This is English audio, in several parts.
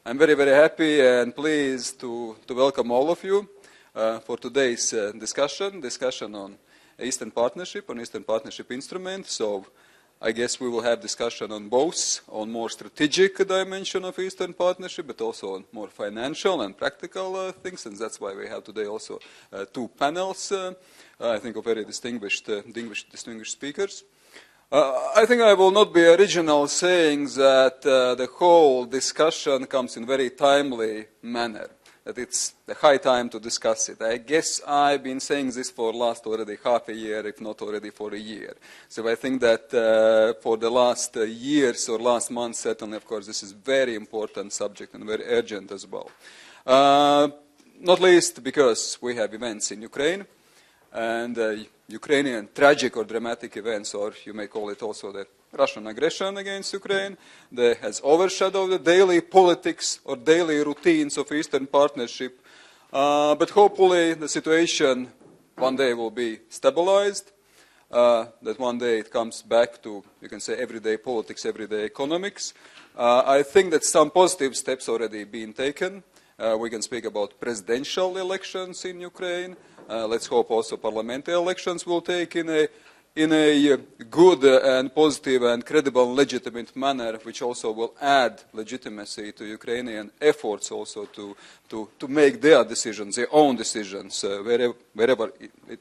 I'm very, very happy and pleased to welcome all of you for today's discussion on Eastern Partnership, on Eastern Partnership instrument. So I guess we will have discussion on both, on more strategic dimension of Eastern Partnership, but also on more financial and practical things, and that's why we have today also two panels, I think of very distinguished speakers. I think I will not be original saying that the whole discussion comes in very timely manner, that it's the high time to discuss it. I guess I've been saying this for last already half a year, if not already for a year. So I think that for the last years or last month, certainly, of course, this is very important subject and very urgent as well. Not least because we have events in Ukraine, and Ukrainian tragic or dramatic events, or you may call it also the Russian aggression against Ukraine, that has overshadowed the daily politics or daily routines of Eastern Partnership. But hopefully the situation one day will be stabilized, that one day it comes back to, you can say, everyday politics, everyday economics. I think that some positive steps already been taken. We can speak about presidential elections in Ukraine. Let's hope also parliamentary elections will take in a good and positive and credible and legitimate manner, which also will add legitimacy to Ukrainian efforts also to make their decisions, their own decisions, wherever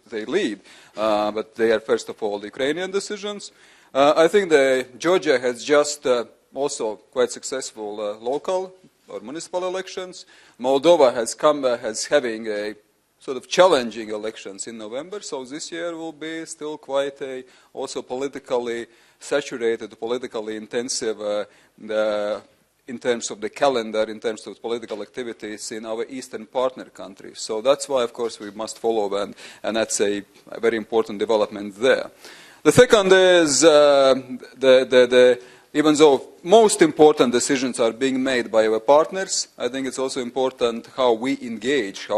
they lead. But they are first of all the Ukrainian decisions. I think that Georgia has just also quite successful local or municipal elections. Moldova has having a sort of challenging elections in November, so this year will be still quite a also politically saturated, politically intensive in terms of the calendar, in terms of political activities in our Eastern partner countries. So that's why, of course, we must follow, and that's a very important development there. The second is even though most important decisions are being made by our partners, I think it's also important how we engage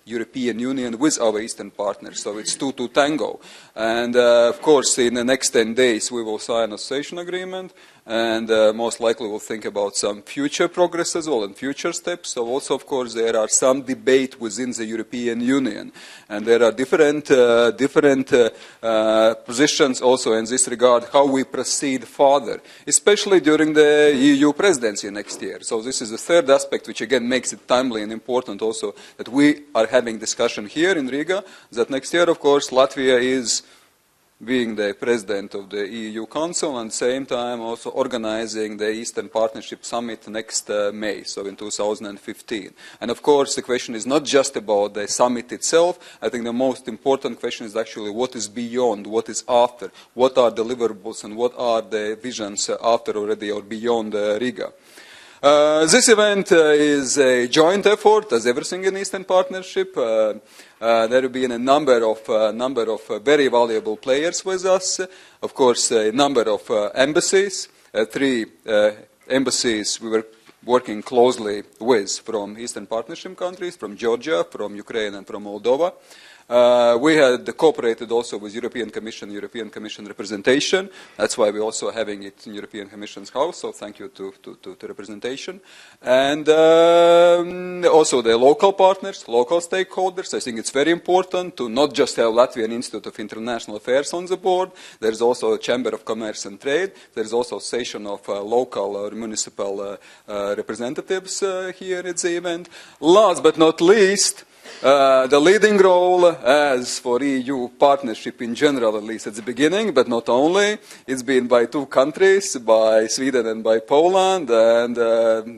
European Union with our Eastern partners. So it's two to tango. And of course, in the next 10 days, we will sign an association agreement, and most likely we'll think about some future progress as well and future steps. So also, of course, there are some debate within the European Union, and there are different positions also in this regard, how we proceed further, especially during the EU presidency next year. So this is the third aspect, which again makes it timely and important also that we are having discussion here in Riga, that next year, of course, Latvia is being the president of the EU Council and at the same time also organizing the Eastern Partnership Summit next May, so in 2015. And of course, the question is not just about the summit itself. I think the most important question is actually what is beyond, what is after, what are deliverables and what are the visions after already or beyond Riga. This event is a joint effort, as everything in Eastern Partnership. There have been a number of very valuable players with us. Of course, a number of embassies, 3 embassies we were working closely with from Eastern Partnership countries, from Georgia, from Ukraine, and from Moldova. We had cooperated also with European Commission representation. That's why we're also having it in European Commission's house, so thank you to representation. And also the local partners, local stakeholders. I think it's very important to not just have Latvian Institute of International Affairs on the board. There's also a Chamber of Commerce and Trade. There's also a session of local or municipal representatives here at the event. Last but not least, the leading role as for EU partnership in general, at least at the beginning, but not only, it's been by 2 countries, by Sweden and by Poland, and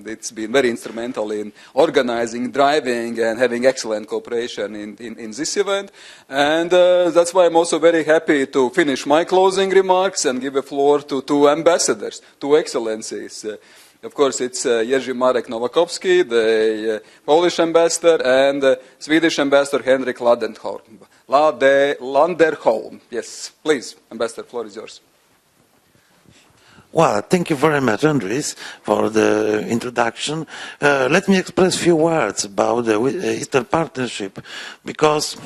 it's been very instrumental in organizing, driving, and having excellent cooperation in this event. And that's why I'm also very happy to finish my closing remarks and give the floor to 2 ambassadors, 2 excellencies. Of course, it's Jerzy Marek Nowakowski, the Polish ambassador, and Swedish ambassador Henrik Landerholm. Yes, please, ambassador, the floor is yours. Well, thank you very much, Andris, for the introduction. Let me express a few words about the Eastern Partnership, because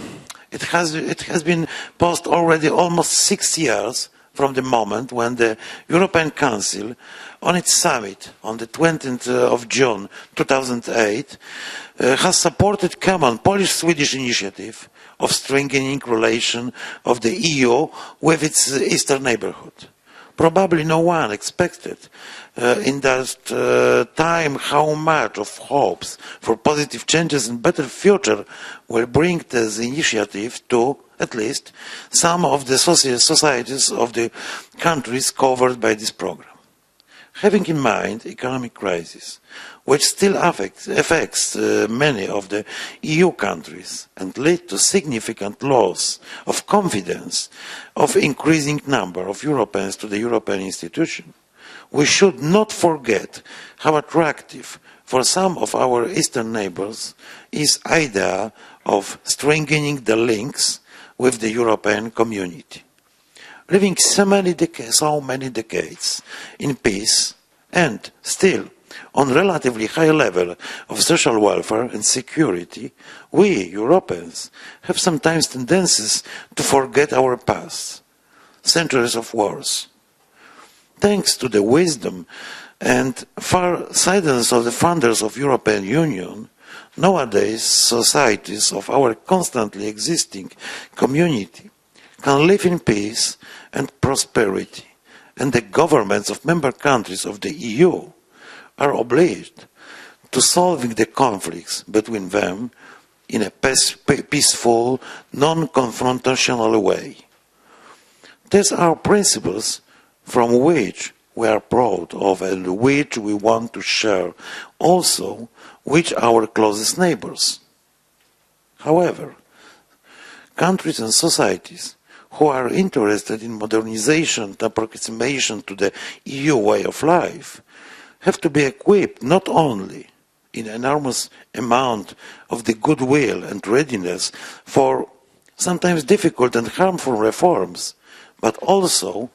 it has been passed already almost 6 years from the moment when the European Council, on its summit on the 20th of June 2008, has supported common Polish-Swedish initiative of strengthening relation of the EU with its eastern neighbourhood. Probably no one expected in that time how much of hopes for positive changes and better future will bring this initiative to, at least, some of the societies of the countries covered by this program. Having in mind economic crisis, which still affects many of the EU countries and lead to significant loss of confidence of increasing number of Europeans to the European institution, we should not forget how attractive for some of our eastern neighbors is idea of strengthening the links with the European community. Living so many decades in peace and still on relatively high level of social welfare and security, we, Europeans, have sometimes tendencies to forget our past, centuries of wars. Thanks to the wisdom and farsightedness of the founders of the European Union, nowadays societies of our constantly existing community can live in peace and prosperity, and the governments of member countries of the EU are obliged to solving the conflicts between them in a peaceful, non-confrontational way. These are principles from which we are proud of and which we want to share also with our closest neighbors. However, countries and societies who are interested in modernization and approximation to the EU way of life have to be equipped not only in enormous amount of the goodwill and readiness for sometimes difficult and harmful reforms, but also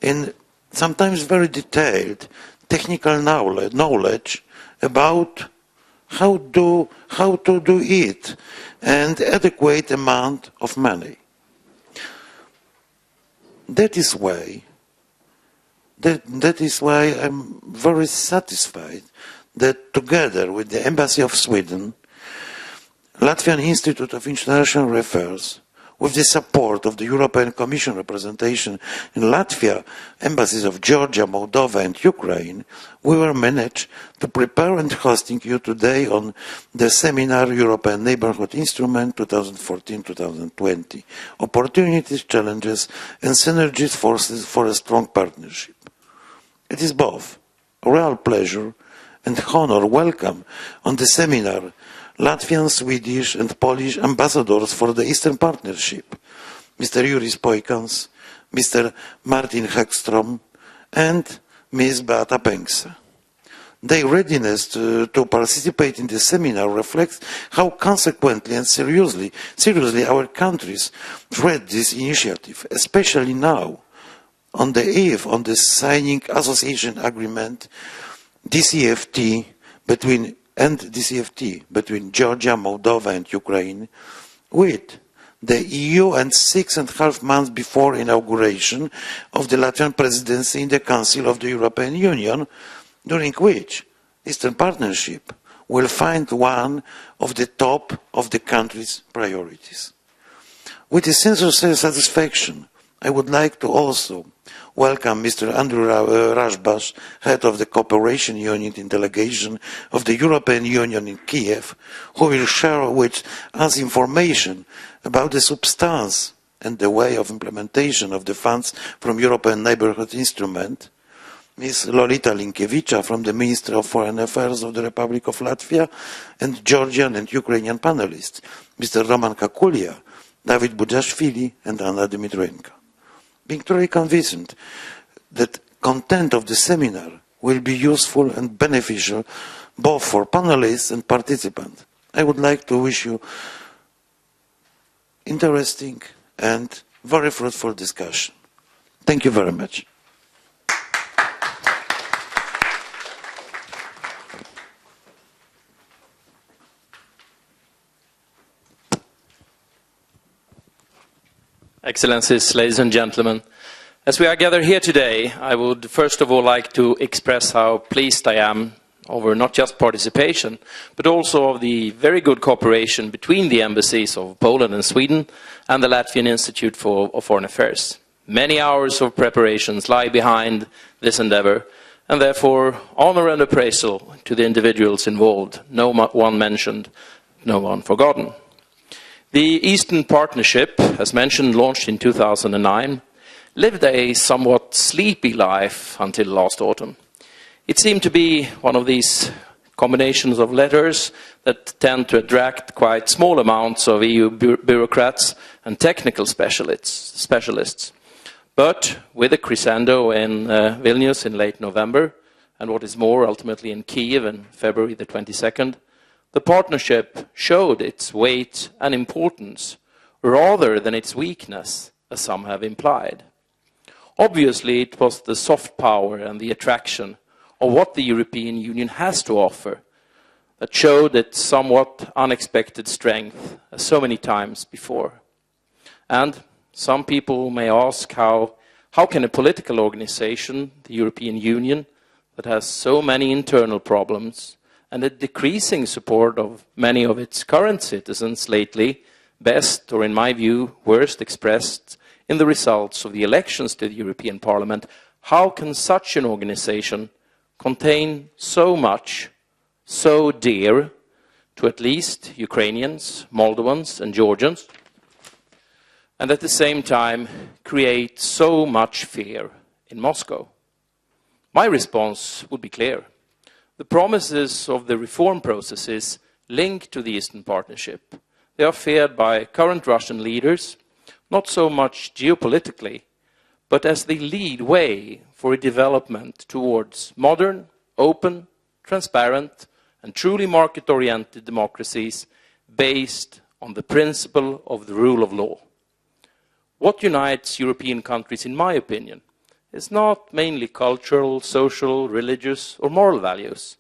in sometimes very detailed technical knowledge about how to do it and adequate amount of money. That is why I'm very satisfied that together with the Embassy of Sweden, Latvian Institute of International Affairs, with the support of the European Commission representation in Latvia, embassies of Georgia, Moldova and Ukraine, we were managed to prepare and hosting you today on the seminar European Neighbourhood Instrument 2014-2020, Opportunities, Challenges and Synergies for a Strong Partnership. It is both a real pleasure and honor welcome on the seminar Latvian, Swedish and Polish ambassadors for the Eastern Partnership, Mr. Juris Poikāns, Mr. Martin Hagström and Ms. Beata Pęksa. Their readiness to participate in the seminar reflects how consequently and seriously our countries treat this initiative, especially now, on the eve of the signing association agreement DCFT between Georgia, Moldova and Ukraine, with the EU and 6.5 months before inauguration of the Latvian presidency in the Council of the European Union, during which Eastern Partnership will find one of the top of the country's priorities. With a sense of satisfaction, I would like to also welcome Mr. Andris Rashbash, head of the Cooperation Unit in delegation of the European Union in Kiev, who will share with us information about the substance and the way of implementation of the funds from European Neighbourhood Instrument, Ms. Lolita Linkiewicza from the Ministry of Foreign Affairs of the Republic of Latvia, and Georgian and Ukrainian panelists, Mr. Roman Kakulia, David Budashvili and Anna Dmitrienko. Being truly convinced that content of the seminar will be useful and beneficial both for panelists and participants, I would like to wish you interesting and very fruitful discussion. Thank you very much. Excellencies, ladies and gentlemen, As we are gathered here today, I would first of all like to express how pleased I am over not just participation, but also of the very good cooperation between the embassies of Poland and Sweden and the Latvian Institute for Foreign Affairs. Many hours of preparations lie behind this endeavor, and therefore honor and appraisal to the individuals involved, no one mentioned, no one forgotten. The Eastern Partnership, as mentioned, launched in 2009, lived a somewhat sleepy life until last autumn. It seemed to be one of these combinations of letters that tend to attract quite small amounts of EU bureaucrats and technical specialists. But with a crescendo in Vilnius in late November, and what is more, ultimately in Kiev on February the 22nd, the partnership showed its weight and importance rather than its weakness, as some have implied. Obviously, it was the soft power and the attraction of what the European Union has to offer that showed its somewhat unexpected strength as so many times before. And some people may ask how can a political organization, the European Union, that has so many internal problems and a decreasing support of many of its current citizens lately, best, or in my view, worst expressed in the results of the elections to the European Parliament, how can such an organization contain so much, so dear to at least Ukrainians, Moldovans and Georgians, and at the same time create so much fear in Moscow? My response would be clear. The promises of the reform processes linked to the Eastern Partnership, they are feared by current Russian leaders, not so much geopolitically, but as they lead way for a development towards modern, open, transparent, and truly market-oriented democracies based on the principle of the rule of law. What unites European countries, in my opinion, is not mainly cultural, social, religious, or moral values,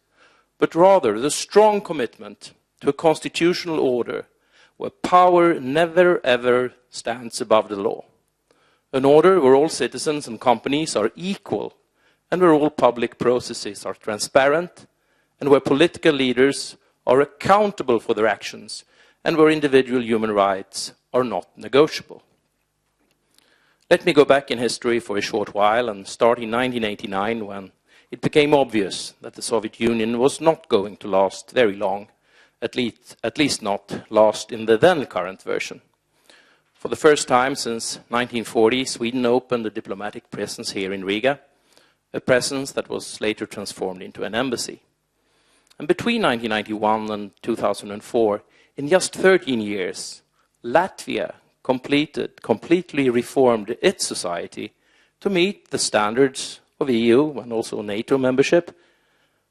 but rather the strong commitment to a constitutional order where power never ever stands above the law. An order where all citizens and companies are equal and where all public processes are transparent and where political leaders are accountable for their actions and where individual human rights are not negotiable. Let me go back in history for a short while and start in 1989 when it became obvious that the Soviet Union was not going to last very long, at least not last in the then current version. For the first time since 1940, Sweden opened a diplomatic presence here in Riga, a presence that was later transformed into an embassy. And between 1991 and 2004, in just 13 years, Latvia completely reformed its society to meet the standards of EU and also NATO membership,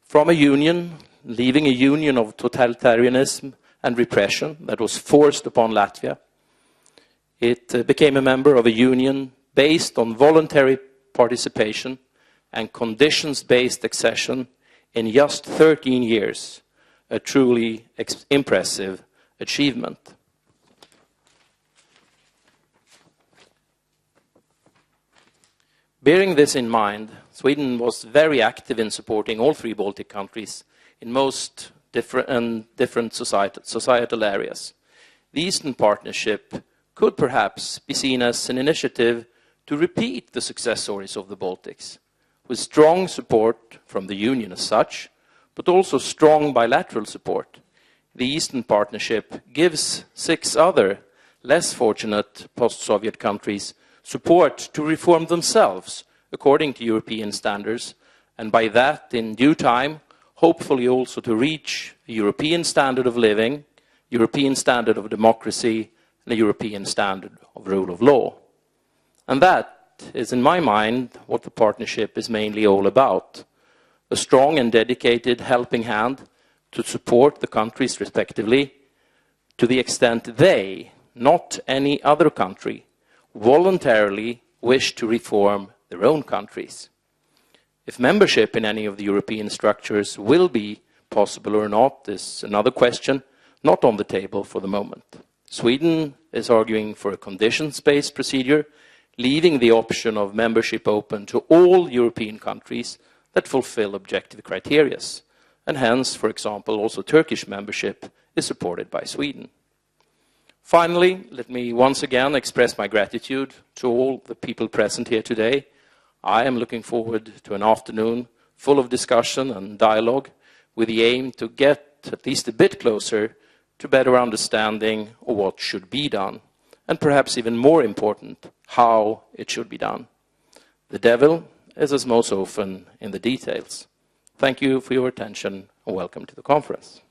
from a union, leaving a union of totalitarianism and repression that was forced upon Latvia. It became a member of a union based on voluntary participation and conditions-based accession in just 13 years, a truly impressive achievement. Bearing this in mind, Sweden was very active in supporting all three Baltic countries in most different societal areas. The Eastern Partnership could perhaps be seen as an initiative to repeat the success stories of the Baltics, with strong support from the Union as such, but also strong bilateral support. The Eastern Partnership gives 6 other, less fortunate post-Soviet countries support to reform themselves according to European standards, and by that, in due time, hopefully also to reach a European standard of living, European standard of democracy, and a European standard of rule of law. And that is, in my mind, what the partnership is mainly all about. A strong and dedicated helping hand to support the countries respectively to the extent they, not any other country, voluntarily wish to reform their own countries. If membership in any of the European structures will be possible or not is another question, not on the table for the moment. Sweden is arguing for a conditions-based procedure leaving the option of membership open to all European countries that fulfill objective criteria. And hence, for example, also Turkish membership is supported by Sweden. Finally, let me once again express my gratitude to all the people present here today. I am looking forward to an afternoon full of discussion and dialogue with the aim to get at least a bit closer to better understanding of what should be done, and perhaps even more important, how it should be done. The devil is as most often in the details. Thank you for your attention and welcome to the conference.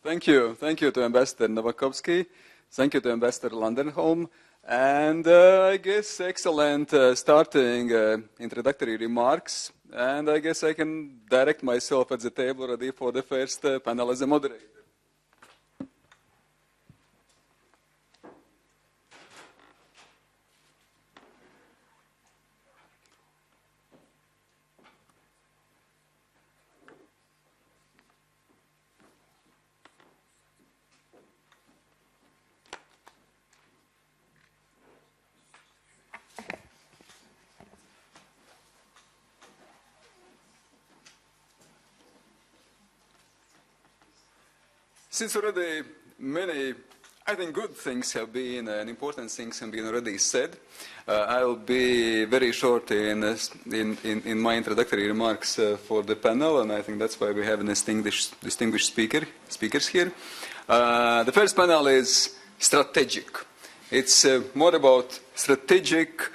Thank you. Thank you to Ambassador Nowakowski. Thank you to Ambassador Landenholm. And I guess excellent starting introductory remarks. And I guess I can direct myself at the table ready for the first panel as a moderator. Since already many, I think, good things have been and important things have been already said, I'll be very short in my introductory remarks for the panel, and I think that's why we have distinguished speakers here. The first panel is strategic. It's more about strategic,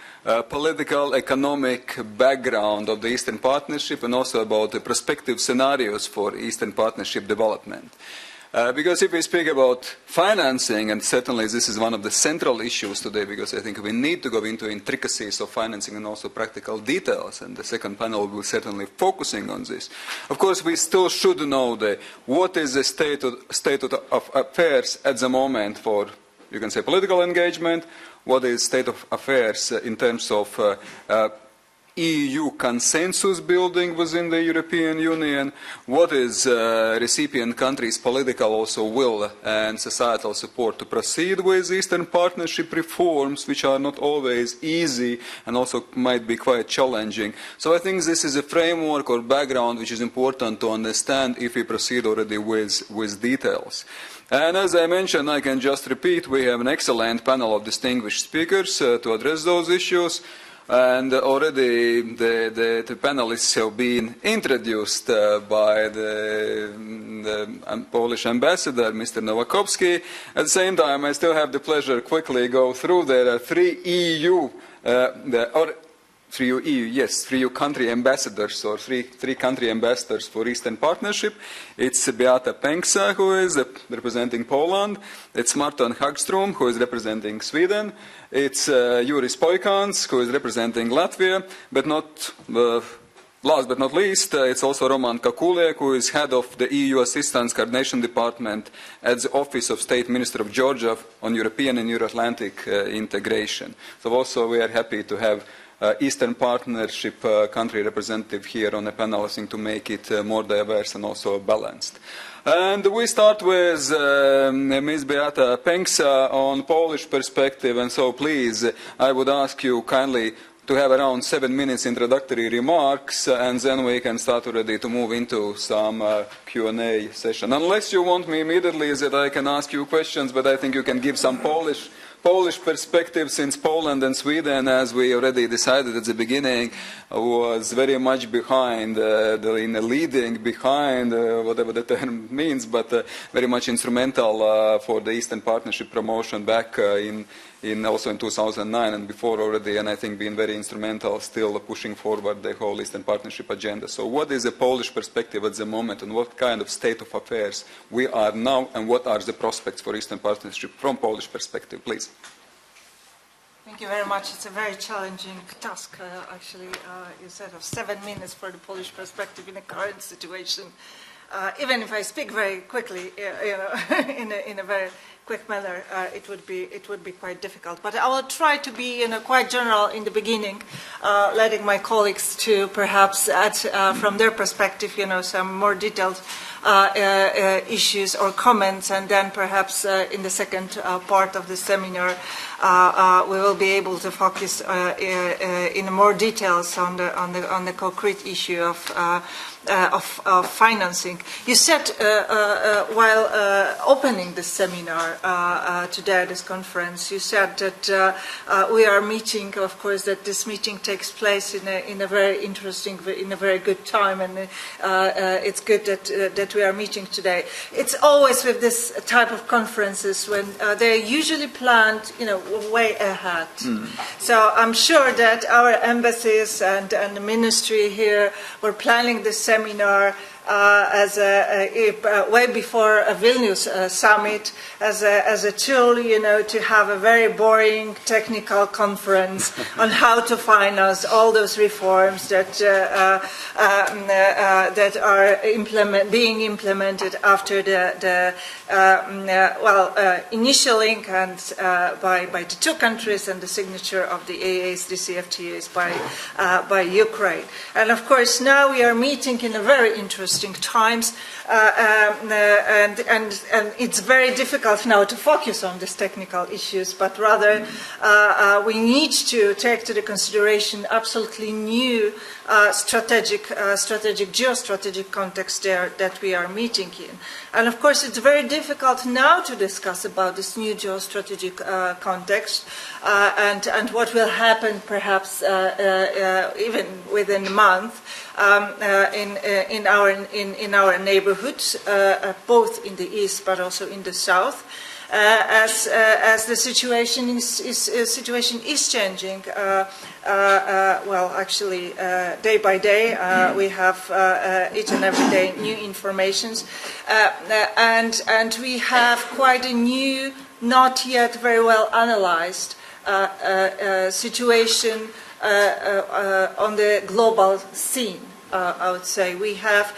political, economic background of the Eastern Partnership and also about the prospective scenarios for Eastern Partnership development. Because if we speak about financing, and certainly this is one of the central issues today, because I think we need to go into intricacies of financing and also practical details, and the second panel will certainly focusing on this. Of course, we still should know what is the state of affairs at the moment for, you can say, political engagement, what is state of affairs in terms of EU consensus building within the European Union, what is recipient countries' political also will and societal support to proceed with Eastern Partnership reforms, which are not always easy and also might be quite challenging. So I think this is a framework or background which is important to understand if we proceed already with details. And as I mentioned, I can just repeat, we have an excellent panel of distinguished speakers to address those issues. And already the panelists have been introduced by the Polish ambassador, Mr. Nowakowski. At the same time, I still have the pleasure quickly go through. There are three EU country ambassadors, or three country ambassadors for Eastern Partnership. It's Beata Pęksa, who is representing Poland. It's Hagström, who is representing Sweden. It's Juris, who is representing Latvia. But last but not least, it's also Kakulia, who is head of the EU Assistance Coordination Department at the Office of State Minister of Georgia on European and Euro-Atlantic integration. So also we are happy to have Eastern Partnership country representative here on the panel, I think, to make it more diverse and also balanced. And we start with Ms. Beata Pęksa on Polish perspective, and so please, I would ask you kindly to have around 7 minutes introductory remarks, and then we can start already to move into some Q&A session. Unless you want me immediately that I can ask you questions, but I think you can give some Polish perspective, since Poland and Sweden, as we already decided at the beginning, was very much behind, leading behind, whatever the term means, but very much instrumental for the Eastern Partnership promotion back also in 2009 and before already, and I think being very instrumental still pushing forward the whole Eastern Partnership agenda. So what is the Polish perspective at the moment, and what kind of state of affairs we are now, and what are the prospects for Eastern Partnership from Polish perspective, please? Thank you very much. It's a very challenging task, actually. You said of 7 minutes for the Polish perspective in the current situation. Even if I speak very quickly, in a very quick manner, it would be quite difficult. But I will try to be quite general in the beginning, letting my colleagues to perhaps add from their perspective, some more detailed issues or comments, and then perhaps in the second part of the seminar we will be able to focus in more details on the concrete issue of financing. You said while opening this seminar today, this conference, you said that we are meeting, of course, that this meeting takes place in a very interesting, in a very good time, and it's good that we are meeting today. It's always with this type of conferences when they're usually planned, way ahead. So I'm sure that our embassies and the ministry here were planning this seminar as way before a Vilnius summit as a tool, to have a very boring technical conference on how to finance all those reforms that are being implemented after the initialing and by the two countries and the signature of the AAs, the CFTAs by Ukraine. And of course now we are meeting in a very interesting times, and it's very difficult now to focus on these technical issues, but rather we need to take to the consideration absolutely new geostrategic context there that we are meeting in. And of course it's very difficult now to discuss about this new geostrategic context and what will happen perhaps even within a month in our neighborhoods, both in the east but also in the south, as the situation is changing. Actually, day by day, we have each and every day new informations, and we have quite a new, not yet very well analyzed situation on the global scene. I would say we have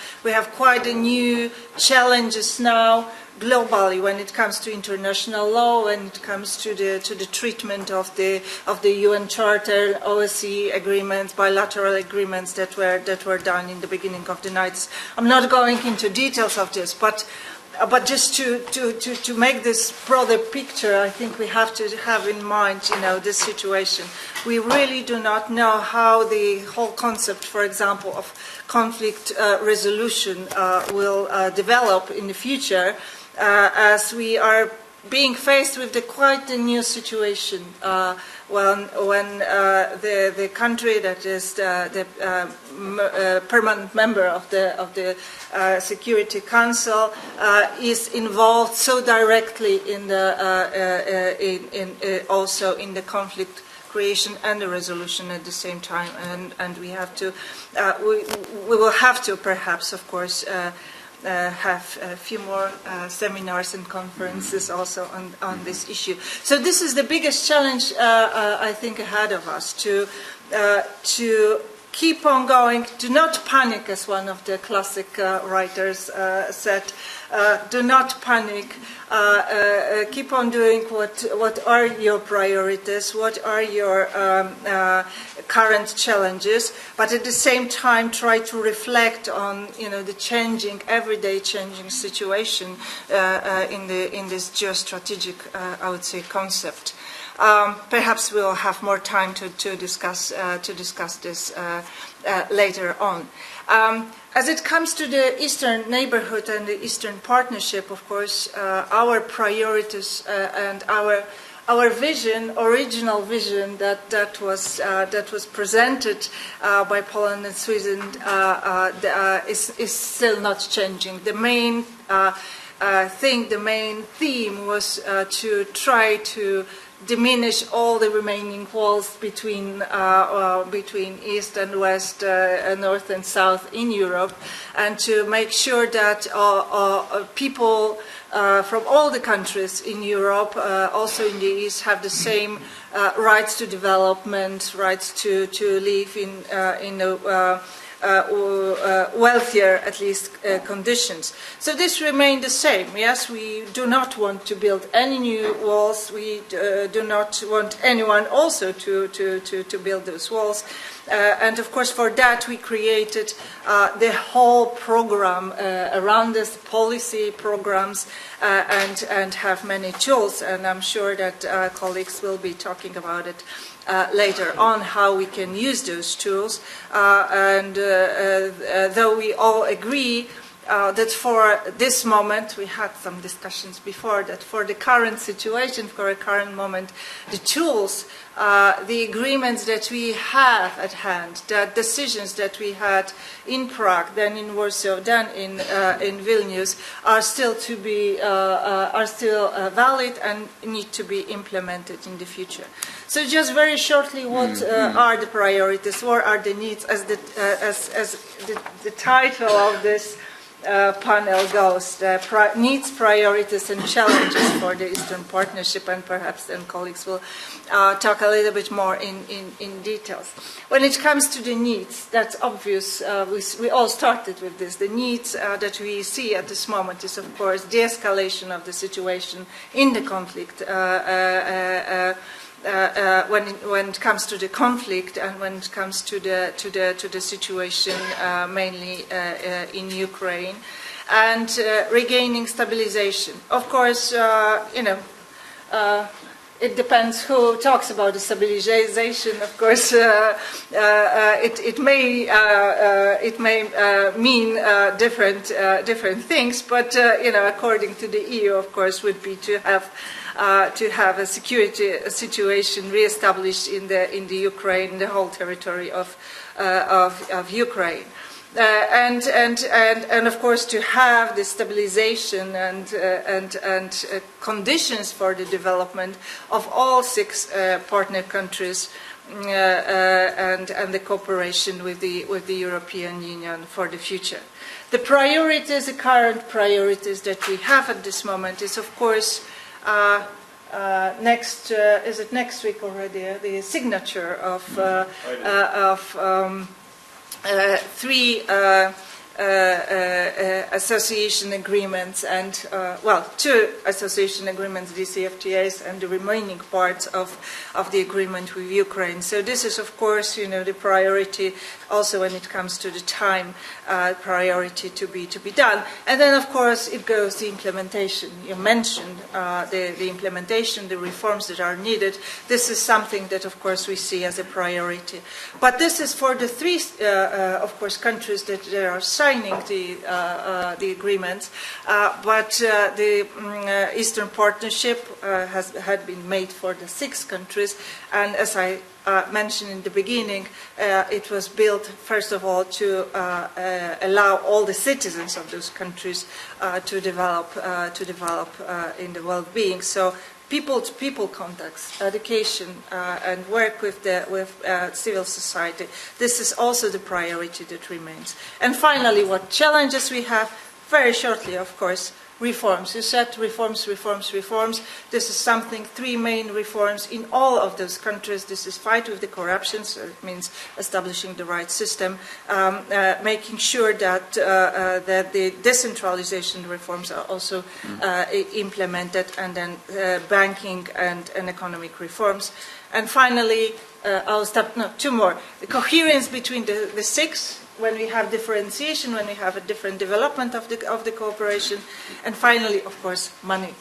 quite a new challenges now globally when it comes to international law, when it comes to the treatment of the UN Charter, OSCE agreements, bilateral agreements that were done in the beginning of the night. I'm not going into details of this, but just to make this broader picture, I think we have to have in mind, this situation. We really do not know how the whole concept, for example, of conflict resolution will develop in the future, as we are being faced with quite a new situation when the country that is the permanent member of the Security Council is involved so directly in also in the conflict creation and the resolution at the same time, and we have to we will have to perhaps, of course, have a few more seminars and conferences also on this issue. So this is the biggest challenge I think ahead of us, to keep on going, do not panic, as one of the classic writers said. Do not panic. Keep on doing what are your priorities, what are your current challenges, but at the same time try to reflect on the changing, everyday changing situation in this geostrategic, I would say, concept. Perhaps we'll have more time to discuss this later on. As it comes to the Eastern Neighbourhood and the Eastern Partnership, of course, our priorities and our vision, original vision that was presented by Poland and Sweden is still not changing. The main the main theme was to try to diminish all the remaining walls between East and West, North and South in Europe, and to make sure that people from all the countries in Europe, also in the East, have the same rights to development, rights to live in wealthier, at least, conditions. So this remained the same. Yes, we do not want to build any new walls. We do not want anyone also to build those walls. And of course, for that, we created the whole program around this, policy programs, and have many tools. And I'm sure that colleagues will be talking about it later on, how we can use those tools. Though we all agree that for this moment, we had some discussions before, that for the current situation, for a current moment, the tools, the agreements that we have at hand, the decisions that we had in Prague, then in Warsaw, then in Vilnius, are still to be valid and need to be implemented in the future. So just very shortly, what are the priorities? What are the needs? As the title of this panel goes, needs, priorities and challenges for the Eastern Partnership, and perhaps then colleagues will talk a little bit more in details. When it comes to the needs, that's obvious. We all started with this. The needs that we see at this moment is, of course, de-escalation of the situation in the conflict. When it comes to the conflict and when it comes to the situation mainly in Ukraine, and regaining stabilization. Of course, it depends who talks about the stabilization. Of course, it may mean different things, but according to the EU, of course, would be to have a security situation reestablished in the Ukraine, the whole territory of Ukraine. And of course, to have the stabilization and conditions for the development of all 6 partner countries, and the cooperation with the European Union for the future. The priorities, the current priorities that we have at this moment is, of course, is it next week already? The signature of 3 association agreements and, 2 association agreements, DCFTAs, and the remaining parts of the agreement with Ukraine. So this is, of course, the priority also when it comes to the time priority to be done. And then, of course, it goes the implementation. You mentioned the implementation, the reforms that are needed. This is something that, of course, we see as a priority. But this is for the 3, of course, countries that are signing the agreements. But the Eastern Partnership had been made for the 6 countries, and as I mentioned in the beginning, it was built, first of all, to allow all the citizens of those countries to develop in the well-being. So people-to-people contacts, education, and work with civil society. This is also the priority that remains. And finally, what challenges we have, very shortly, of course, reforms. You said reforms. This is something, 3 main reforms in all of those countries. This is fight with the corruption, so it means establishing the right system, making sure that the decentralization reforms are also implemented, and then banking and economic reforms. And finally, I'll stop, no, 2 more. The coherence between the 6, when we have differentiation, when we have a different development of the cooperation, and finally, of course, money,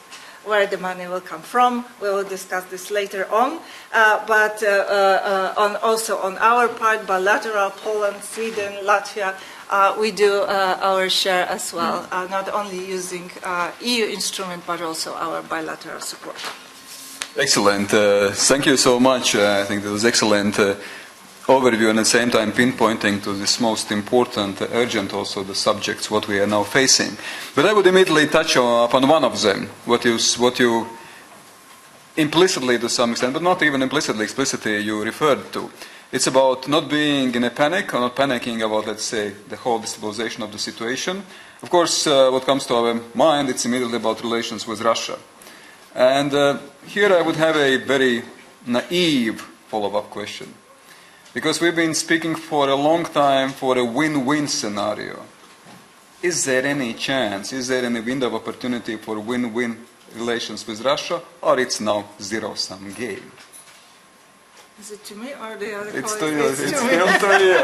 where the money will come from. We will discuss this later on, but also on our part, bilateral, Poland, Sweden, Latvia, we do our share as well, not only using EU instrument, but also our bilateral support. Excellent. Thank you so much. I think that was excellent overview, and at the same time pinpointing to this most important, urgent also the subjects what we are now facing. But I would immediately touch upon one of them, what you implicitly to some extent, but not even implicitly, explicitly you referred to. It's about not being in a panic or not panicking about, let's say, the whole destabilization of the situation. Of course, what comes to our mind, it's immediately about relations with Russia. And here I would have a very naive follow-up question. Because we've been speaking for a long time for a win-win scenario. Is there any chance, is there any window of opportunity for win-win relations with Russia, or it's now zero-sum game? Is it to me or the other It's colleagues? to you. It's still to you.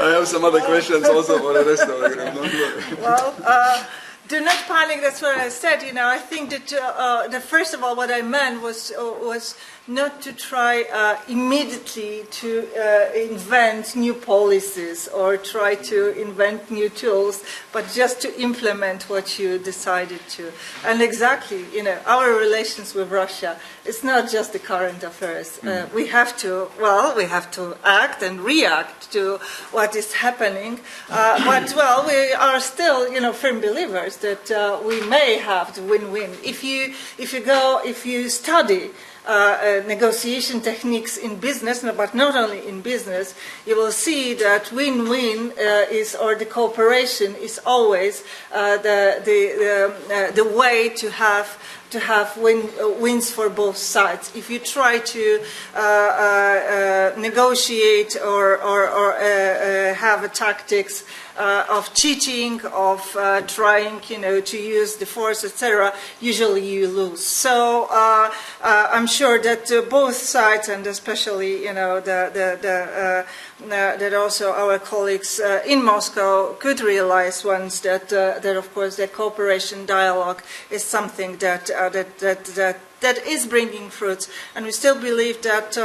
I have some other questions also for the rest of the group. Don't worry. Well, do not panic. That's what I said. You know, I think that first of all, what I meant was not to try immediately to invent new policies or try to invent new tools, but just to implement what you decided to. And exactly, you know, our relations with Russia, it's not just the current affairs. We have to act and react to what is happening. But, well, we are still, you know, firm believers that we may have the win-win. If you study negotiation techniques in business, but not only in business, you will see that win-win or the cooperation is always the way to have wins for both sides. If you try to negotiate or have tactics of cheating, of trying, you know, to use the force, etc., usually you lose. So I'm sure that both sides, and especially, you know, that also our colleagues in Moscow could realize once that of course the cooperation dialogue is something that is bringing fruits, and we still believe that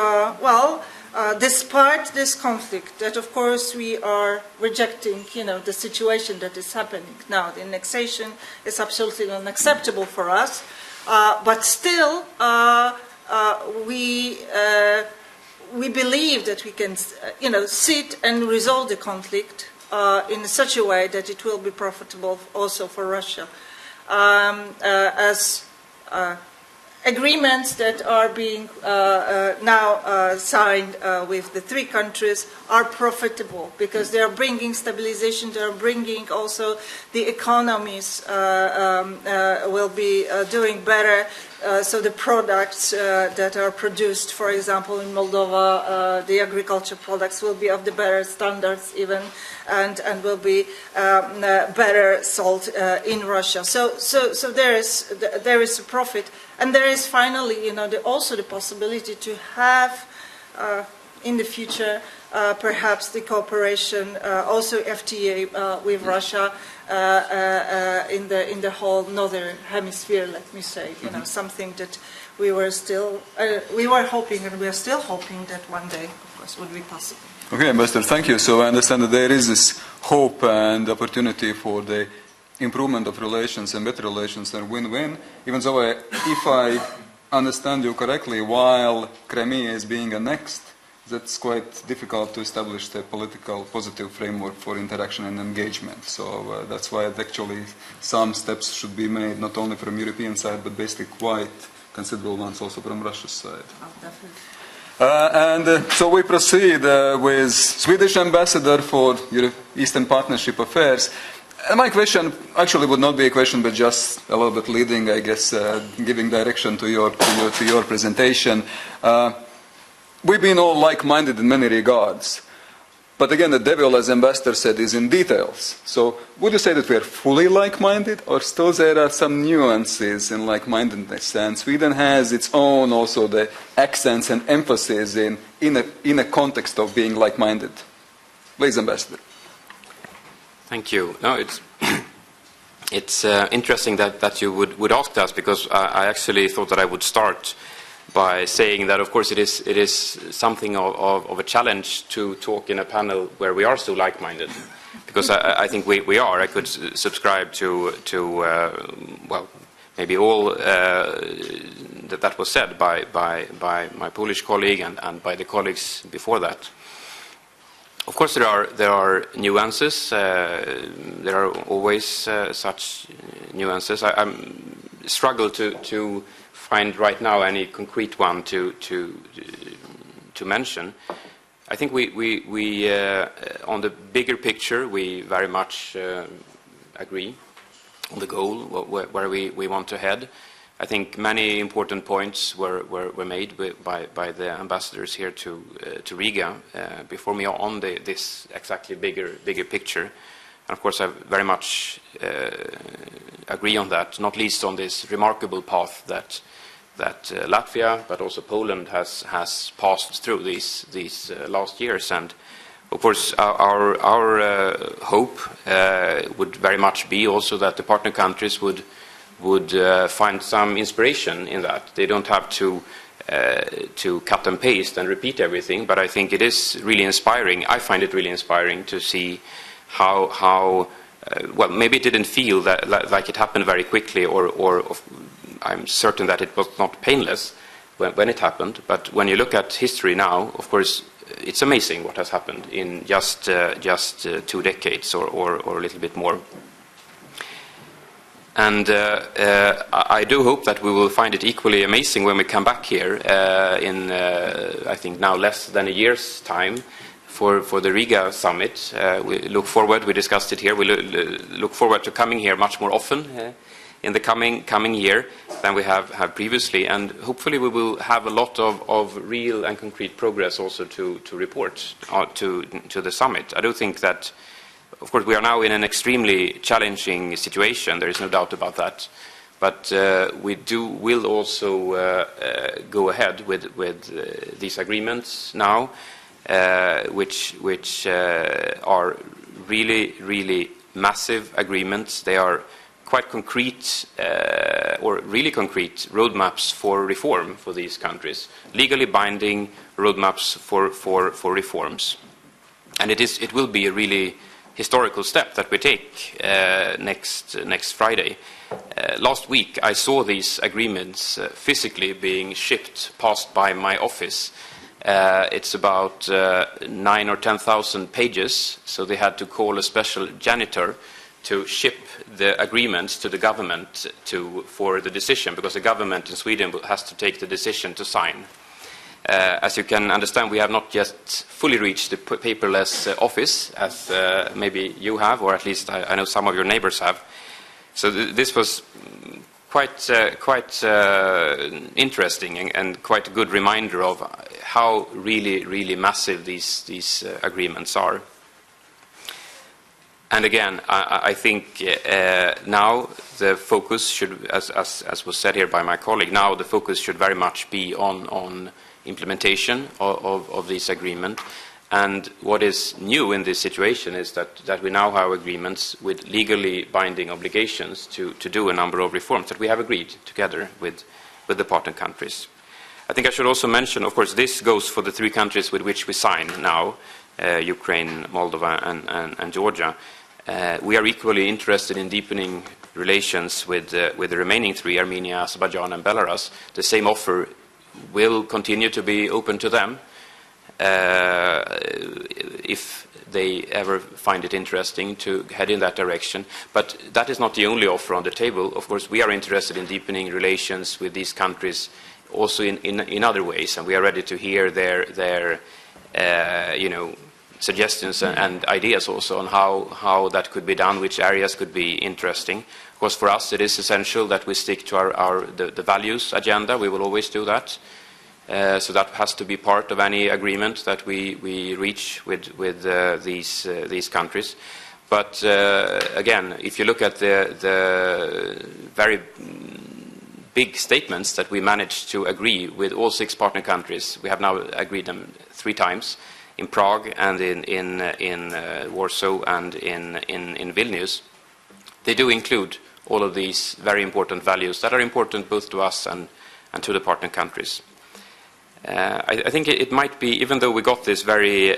despite this conflict, that of course we are rejecting, you know, the situation that is happening now. The annexation is absolutely unacceptable for us, but still we believe that we can, you know, sit and resolve the conflict in such a way that it will be profitable also for Russia, as agreements that are being now signed with the three countries are profitable because they are bringing stabilization, they are bringing also the economies will be doing better. So the products that are produced, for example, in Moldova, the agriculture products will be of the better standards even, and will be better sold in Russia. So there is a profit, and there is finally, you know, also the possibility to have in the future perhaps the cooperation, also FTA with Russia. In the whole northern hemisphere, let me say, you know, something that we were hoping, and we are still hoping that one day, of course, would be possible. Okay, Ambassador, thank you. So I understand that there is this hope and opportunity for the improvement of relations and better relations and win-win. Even though, if I understand you correctly, while Crimea is being annexed, that's quite difficult to establish the political positive framework for interaction and engagement. So that's why actually some steps should be made, not only from European side, but basically quite considerable ones also from Russia's side. Oh, definitely. So we proceed with Swedish Ambassador for Eastern Partnership Affairs. And my question actually would not be a question, but just a little bit leading, I guess, giving direction to your presentation. We've been all like-minded in many regards. But again, the devil, as Ambassador said, is in details. So would you say that we are fully like-minded, or still there are some nuances in like-mindedness? And Sweden has its own also the accents and emphasis in a context of being like-minded. Please, Ambassador. Thank you. No, it's interesting that you would ask us, because I actually thought that I would start by saying that, of course, it is something of a challenge to talk in a panel where we are so like-minded, because I think we are. I could subscribe to well, maybe all that was said by my Polish colleague and by the colleagues before that. Of course, there are nuances. There are always such nuances. I struggle to find right now any concrete one to mention. I think we on the bigger picture we very much agree on the goal where we want to head. I think many important points were made by the ambassadors here to Riga before me on this exactly bigger picture. And of course, I very much agree on that, not least on this remarkable path that Latvia, but also Poland has passed through these last years. And of course, our hope would very much be also that the partner countries would find some inspiration in that. They don't have to cut and paste and repeat everything, but I think it is really inspiring. I find it really inspiring to see how well, maybe it didn't feel like it happened very quickly, or I'm certain that it was not painless when it happened. But when you look at history now, of course, it's amazing what has happened in just 2 decades or a little bit more. And I do hope that we will find it equally amazing when we come back here in, I think now less than a year's time for the Riga summit. We look forward, we discussed it here, we look forward to coming here much more often in the coming year than we have previously. And hopefully we will have a lot of real and concrete progress also to report to the summit. I do think that, of course, we are now in an extremely challenging situation. There is no doubt about that. But we will also go ahead with these agreements now, which are really massive agreements. They are quite concrete, or really concrete roadmaps for reform for these countries, legally binding roadmaps for reforms, and it will be a really historical step that we take next Friday. Last week I saw these agreements physically being shipped past by my office. It's about 9,000 or 10,000 pages, so they had to call a special janitor to ship the agreements to the government for the decision, because the government in Sweden has to take the decision to sign. As you can understand, we have not yet fully reached the paperless office, as maybe you have, or at least I know some of your neighbors have. So this was quite interesting and quite a good reminder of how really massive these agreements are. And again, I think now the focus should, as was said here by my colleague, now the focus should very much be on implementation of this agreement. And what is new in this situation is that we now have agreements with legally binding obligations to do a number of reforms that we have agreed together with the partner countries. I think I should also mention, of course, this goes for the 3 countries with which we sign now, Ukraine, Moldova and Georgia. We are equally interested in deepening relations with the remaining 3, Armenia, Azerbaijan and Belarus. The same offer will continue to be open to them if they ever find it interesting to head in that direction. But that is not the only offer on the table. Of course, we are interested in deepening relations with these countries also in other ways, and we are ready to hear their suggestions and ideas also on how that could be done, which areas could be interesting. Of course, for us, it is essential that we stick to the values agenda. We will always do that. So that has to be part of any agreement that we reach with these countries. But again, if you look at the very big statements that we managed to agree with all 6 partner countries, we have now agreed them 3 times, in Prague and in Warsaw and in Vilnius. They do include all of these very important values that are important both to us and to the partner countries. I think it might be, even though we got this very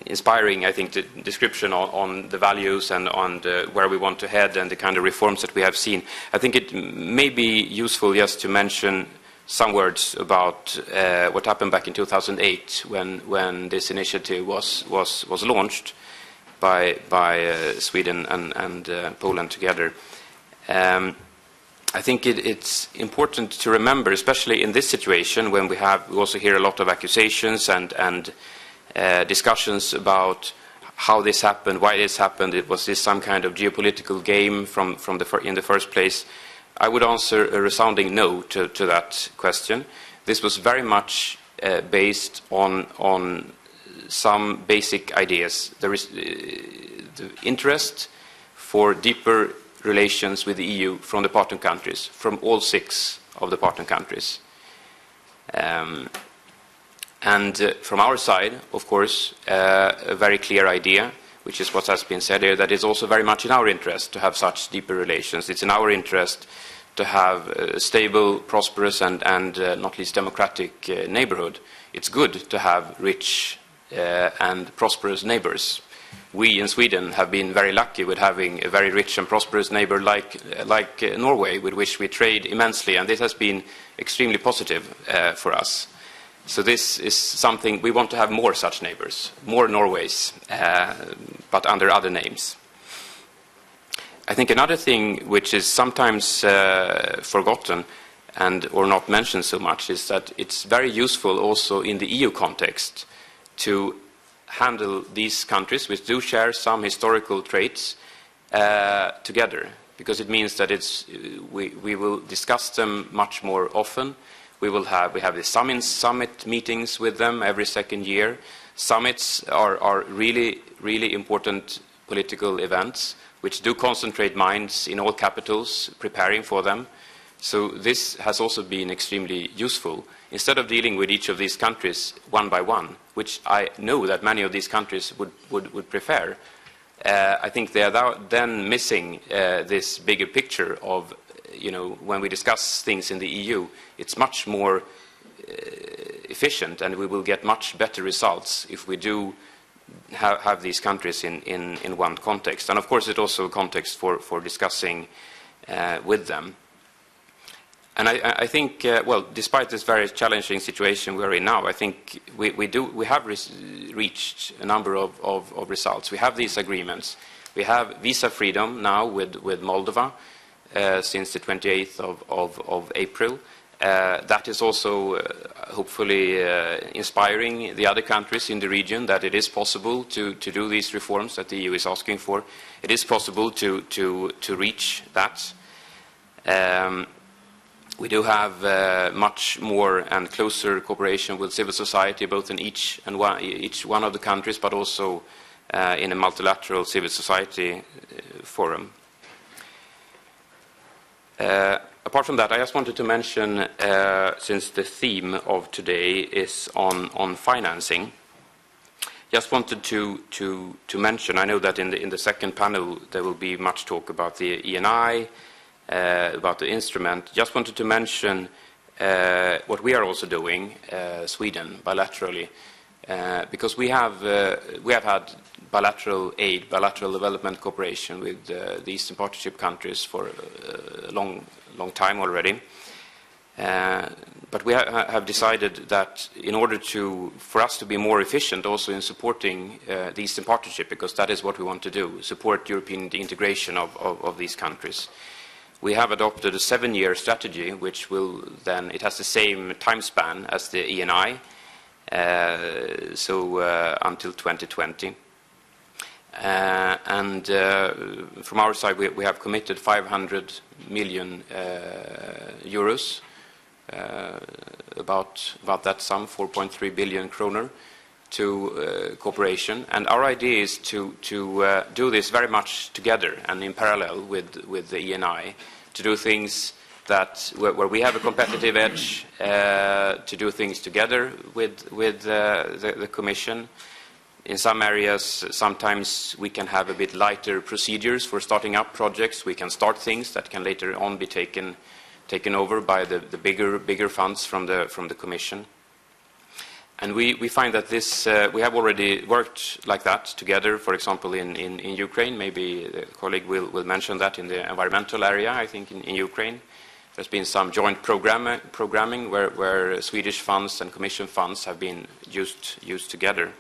inspiring, I think, the description on the values and on where we want to head and the kind of reforms that we have seen, I think it may be useful just to mention some words about what happened back in 2008 when this initiative was launched by Sweden and Poland together. I think it's important to remember, especially in this situation when we also hear a lot of accusations and discussions about how this happened, why this happened. Was this some kind of geopolitical game in the first place? I would answer a resounding no to that question. This was very much based on some basic ideas. There is the interest for deeper relations with the EU from the partner countries, from all 6 of the partner countries. From our side, of course, a very clear idea, which is what has been said here, that it's also very much in our interest to have such deeper relations. It's in our interest to have a stable, prosperous, and not least democratic neighborhood. It's good to have rich and prosperous neighbors. We in Sweden have been very lucky with having a very rich and prosperous neighbor like Norway, with which we trade immensely, and this has been extremely positive for us. So this is something, we want to have more such neighbors, more Norways, but under other names. I think another thing which is sometimes forgotten or not mentioned so much is that it's very useful also in the EU context to handle these countries, which do share some historical traits, together, because it means that we will discuss them much more often. We have the summit meetings with them every second year. Summits are really, really important political events which do concentrate minds in all capitals, preparing for them. So this has also been extremely useful. Instead of dealing with each of these countries one by one, which I know that many of these countries would prefer, I think they are then missing this bigger picture of, when we discuss things in the EU, it's much more efficient, and we will get much better results if we do have these countries in one context. And of course, it's also a context for discussing with them. And I think, well, despite this very challenging situation we're in now, I think we have reached a number of results. We have these agreements. We have visa freedom now with Moldova since the 28th of April. That is also hopefully inspiring the other countries in the region that it is possible to do these reforms that the EU is asking for. It is possible to reach that. We do have much more and closer cooperation with civil society, both in each one of the countries, but also in a multilateral civil society forum. Apart from that, I just wanted to mention, since the theme of today is on financing, just wanted to mention, I know that in the second panel there will be much talk about the ENI, about the instrument. Just wanted to mention what we are also doing, Sweden, bilaterally, because we have had bilateral aid, bilateral development cooperation with the Eastern Partnership countries for a long time already. But we have decided that in order for us to be more efficient also in supporting the Eastern Partnership, because that is what we want to do, support European integration of these countries, we have adopted a 7-year strategy, which will then, it has the same time span as the ENI, so until 2020. And from our side, we have committed 500 million euros, about that sum, 4.3 billion kroner, to cooperation. And our idea is to do this very much together and in parallel with the ENI, to do things where we have a competitive edge, to do things together with the Commission. In some areas, sometimes we can have a bit lighter procedures for starting up projects. We can start things that can later on be taken over by the bigger funds from the Commission. And we find that this, we have already worked like that together, for example, in Ukraine. Maybe the colleague will mention that in the environmental area, I think, in Ukraine. There's been some joint programming where Swedish funds and Commission funds have been used together.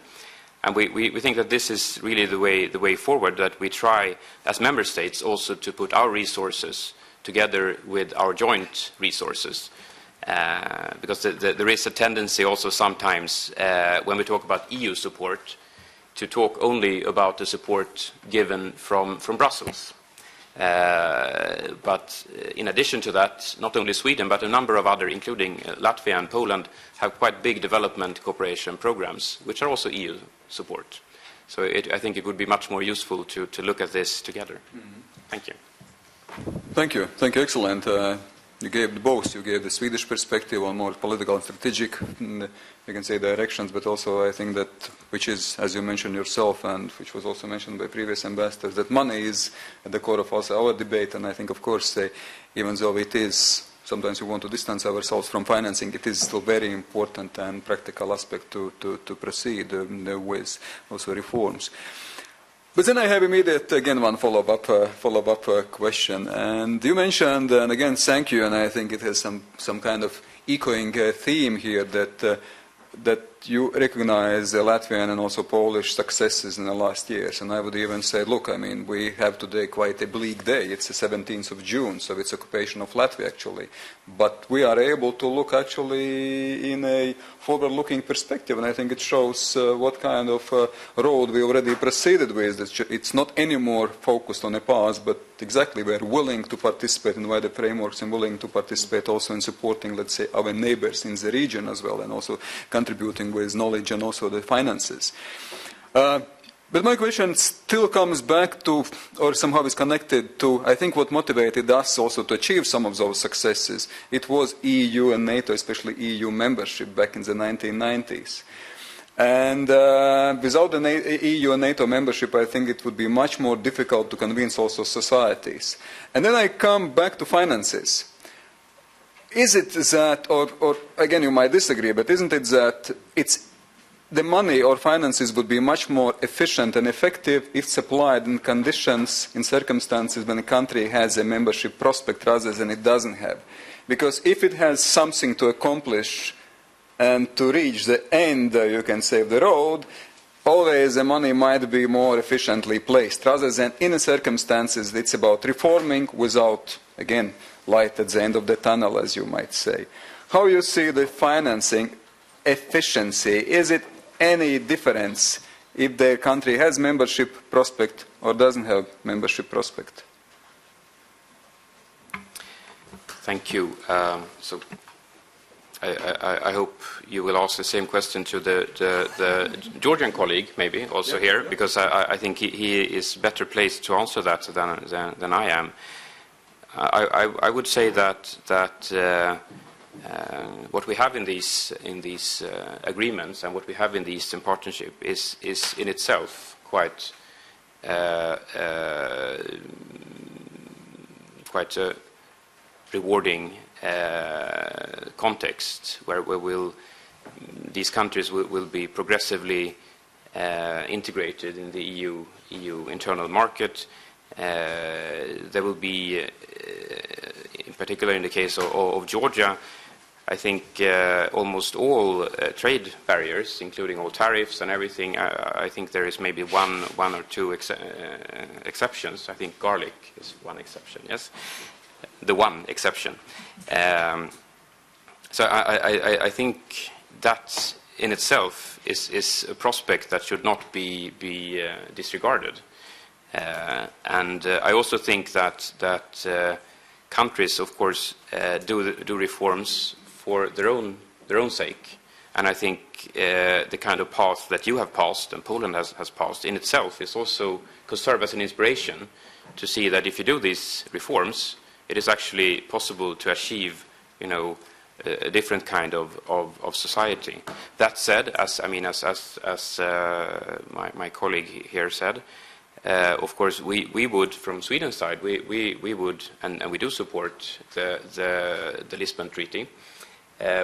And we think that this is really the way forward, that we try, as member states, also to put our resources together with our joint resources. Because there is a tendency also sometimes, when we talk about EU support, to talk only about the support given from Brussels. But in addition to that, not only Sweden, but a number of other, including Latvia and Poland, have quite big development cooperation programs, which are also EU support. So I think it would be much more useful to look at this together. Mm-hmm. Thank you. Thank you. Thank you. Excellent. You gave both. You gave the Swedish perspective on more political and strategic, you can say, directions, but also I think that, which is, as you mentioned yourself, and which was also mentioned by previous ambassadors, that money is at the core of also our debate. And I think, of course, even though it is, sometimes we want to distance ourselves from financing, it is still very important and practical aspect to proceed with also reforms. But then I have immediate, again, one follow-up question. And you mentioned, and again, thank you, and I think it has some kind of echoing theme here that you recognize the Latvian and also Polish successes in the last years. And I would even say, look, I mean, we have today quite a bleak day. It's the 17th of June, so it's occupation of Latvia, actually. But we are able to look actually in a forward-looking perspective, and I think it shows what kind of road we already proceeded with. It's not anymore focused on the past, but exactly we're willing to participate in wider frameworks and willing to participate also in supporting, let's say, our neighbors in the region as well, and also contributing with knowledge and also the finances. But my question still comes back to, or somehow is connected to, I think what motivated us also to achieve some of those successes. It was EU and NATO, especially EU membership back in the 1990s. And without the EU and NATO membership, I think it would be much more difficult to convince also societies. And then I come back to finances. Is it that, or again you might disagree, but isn't it that the money or finances would be much more efficient and effective if supplied in conditions, in circumstances when a country has a membership prospect rather than it doesn't have? Because if it has something to accomplish and to reach the end, you can say, of the road, always the money might be more efficiently placed, rather than in the circumstances it's about reforming without, again, light at the end of the tunnel, as you might say. How you see the financing efficiency? Is it any difference if the country has membership prospect or doesn't have membership prospect? Thank you. So I hope you will ask the same question to the Georgian colleague, maybe, also here, because I think he is better placed to answer that than I am. I would say that what we have in these agreements and what we have in the Eastern Partnership is in itself quite a rewarding context where these countries will be progressively integrated in the EU internal market. There will be, in particular in the case of Georgia, I think almost all trade barriers, including all tariffs and everything, I think there is maybe one or two exceptions. I think garlic is one exception, yes? The one exception. So I think that in itself is a prospect that should not be disregarded. And I also think that countries, of course, do reforms for their own sake. And I think the kind of path that you have passed and Poland has passed in itself is also could serve as an inspiration to see that if you do these reforms, it is actually possible to achieve, a different kind of society. That said, as my colleague here said, of course, we would, from Sweden's side, we would, and we do support the Lisbon Treaty,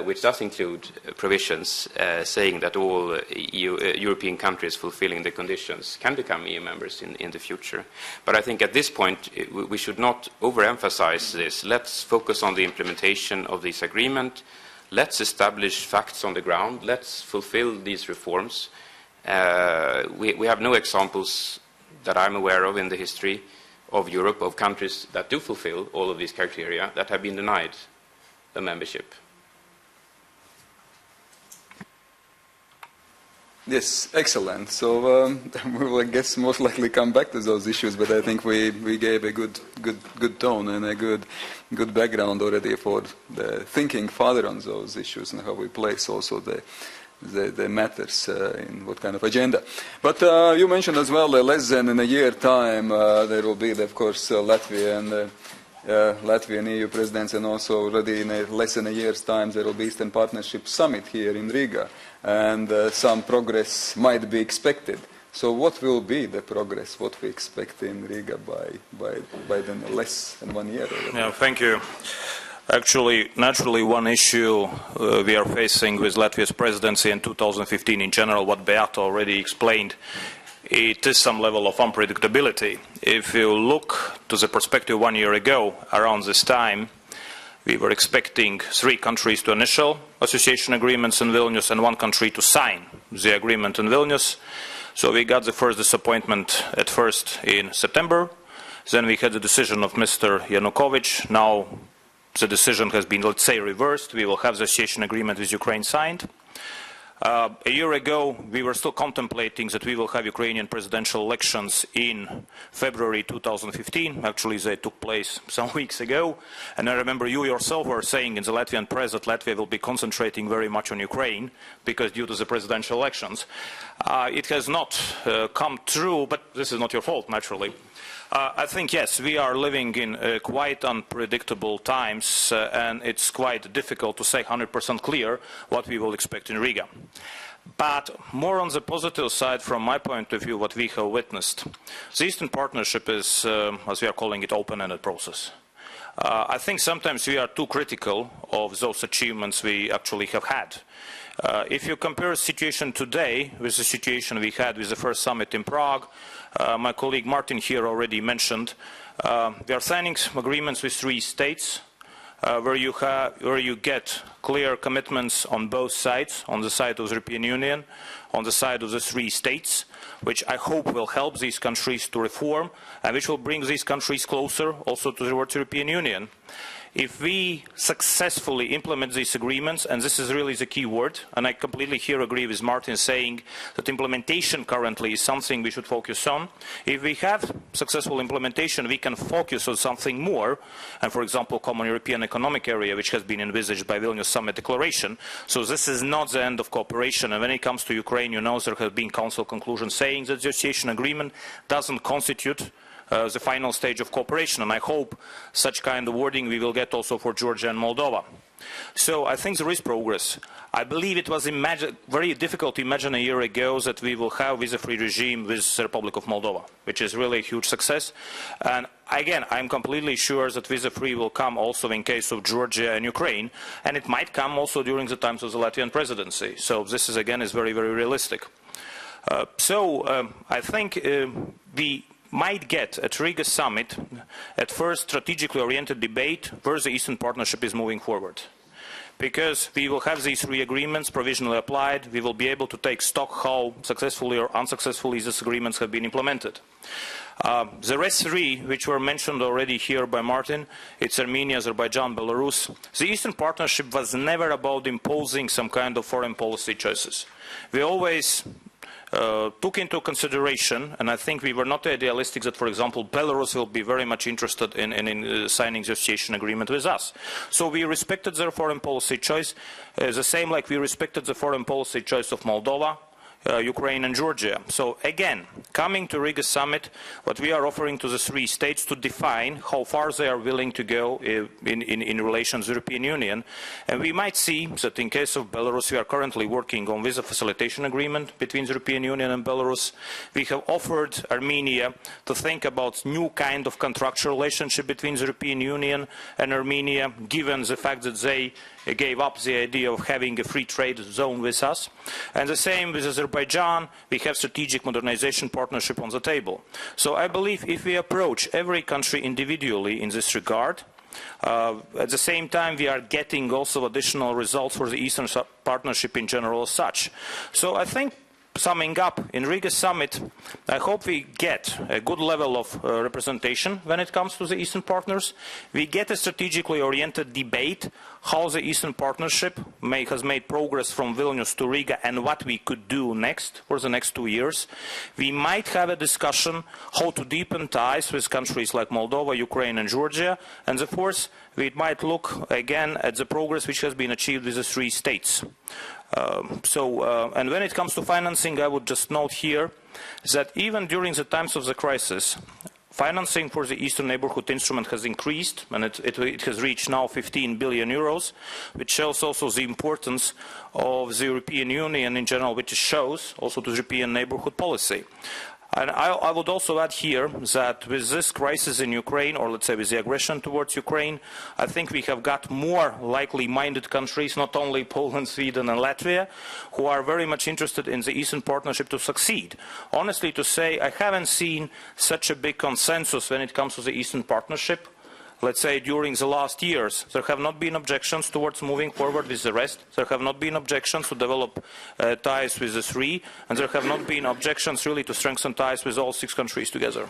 which does include provisions saying that all European countries fulfilling the conditions can become EU members in the future. But I think at this point, we should not overemphasize this. Let's focus on the implementation of this agreement. Let's establish facts on the ground. Let's fulfill these reforms. We have no examples that I'm aware of in the history of Europe of countries that do fulfill all of these criteria that have been denied a membership. Yes, excellent. So we will, I guess, most likely come back to those issues, but I think we gave a good tone and a good background already for the thinking further on those issues and how we place also the matters in what kind of agenda. But you mentioned as well less than in a year time there will be, of course, Latvia and Latvian EU presidents, and also already in less than a year's time there will be Eastern Partnership Summit here in Riga, and some progress might be expected. So what will be the progress, what we expect in Riga by then less than 1 year? Yeah, thank you. Actually, naturally, one issue we are facing with Latvia's presidency in 2015 in general, what Beata already explained, it is some level of unpredictability. If you look to the perspective 1 year ago, around this time, we were expecting 3 countries to initial association agreements in Vilnius and 1 country to sign the agreement in Vilnius. So we got the first disappointment at first in September. Then we had the decision of Mr. Yanukovych. Now the decision has been, let's say, reversed. We will have the association agreement with Ukraine signed. A year ago, we were still contemplating that we will have Ukrainian presidential elections in February 2015. Actually, they took place some weeks ago. And I remember you yourself were saying in the Latvian press that Latvia will be concentrating very much on Ukraine because due to the presidential elections. It has not come true, but this is not your fault, naturally. I think, yes, we are living in quite unpredictable times, and it's quite difficult to say 100% clear what we will expect in Riga. But more on the positive side, from my point of view, what we have witnessed, the Eastern Partnership is, as we are calling it, open-ended process. I think sometimes we are too critical of those achievements we actually have had. If you compare the situation today with the situation we had with the first summit in Prague, my colleague Martin here already mentioned, we are signing agreements with 3 states where you get clear commitments on both sides, on the side of the European Union, on the side of the 3 states, which I hope will help these countries to reform and which will bring these countries closer also towards the European Union. If we successfully implement these agreements, and this is really the key word, and I completely here agree with Martin saying that implementation currently is something we should focus on. If we have successful implementation, we can focus on something more, and for example, Common European Economic Area, which has been envisaged by Vilnius Summit Declaration. So this is not the end of cooperation, and when it comes to Ukraine, you know there have been Council conclusions saying that the association agreement doesn't constitute the final stage of cooperation, and I hope such kind of wording we will get also for Georgia and Moldova. So I think there is progress. I believe it was very difficult to imagine a year ago that we will have visa-free regime with the Republic of Moldova, which is really a huge success. And again, I'm completely sure that visa-free will come also in case of Georgia and Ukraine, and it might come also during the times of the Latvian presidency. So this is again is very, very realistic. I think we might get at Riga summit at first strategically oriented debate where the Eastern Partnership is moving forward. Because we will have these 3 agreements provisionally applied, we will be able to take stock how successfully or unsuccessfully these agreements have been implemented. The rest 3, which were mentioned already here by Martin, it's Armenia, Azerbaijan, Belarus. The Eastern Partnership was never about imposing some kind of foreign policy choices. We always took into consideration, and I think we were not idealistic that, for example, Belarus will be very much interested in signing the association agreement with us. So we respected their foreign policy choice, the same like we respected the foreign policy choice of Moldova, Ukraine and Georgia. So again, coming to Riga summit, what we are offering to the 3 states to define how far they are willing to go in relation to the European Union. And we might see that in case of Belarus, we are currently working on visa facilitation agreement between the European Union and Belarus. We have offered Armenia to think about new kind of contractual relationship between the European Union and Armenia, given the fact that they gave up the idea of having a free trade zone with us. And the same with Azerbaijan, we have strategic modernization partnership on the table. So I believe if we approach every country individually in this regard, at the same time we are getting also additional results for the Eastern Partnership in general as such. So I think summing up, in Riga summit, I hope we get a good level of representation when it comes to the Eastern partners. We get a strategically oriented debate how the Eastern Partnership has made progress from Vilnius to Riga and what we could do next for the next 2 years. We might have a discussion how to deepen ties with countries like Moldova, Ukraine and Georgia. And of course, we might look again at the progress which has been achieved with the 3 states. And when it comes to financing, I would just note here that even during the times of the crisis, financing for the Eastern Neighbourhood instrument has increased, and it has reached now 15 billion euros, which shows also the importance of the European Union in general, which shows also to the European neighbourhood policy. And I would also add here that with this crisis in Ukraine, or let's say with the aggression towards Ukraine, I think we have got more likely-minded countries, not only Poland, Sweden and Latvia, who are very much interested in the Eastern Partnership to succeed. Honestly to say, I haven't seen such a big consensus when it comes to the Eastern Partnership. Let's say during the last years, there have not been objections towards moving forward with the rest. There have not been objections to develop ties with the 3, and there have not been objections really to strengthen ties with all 6 countries together.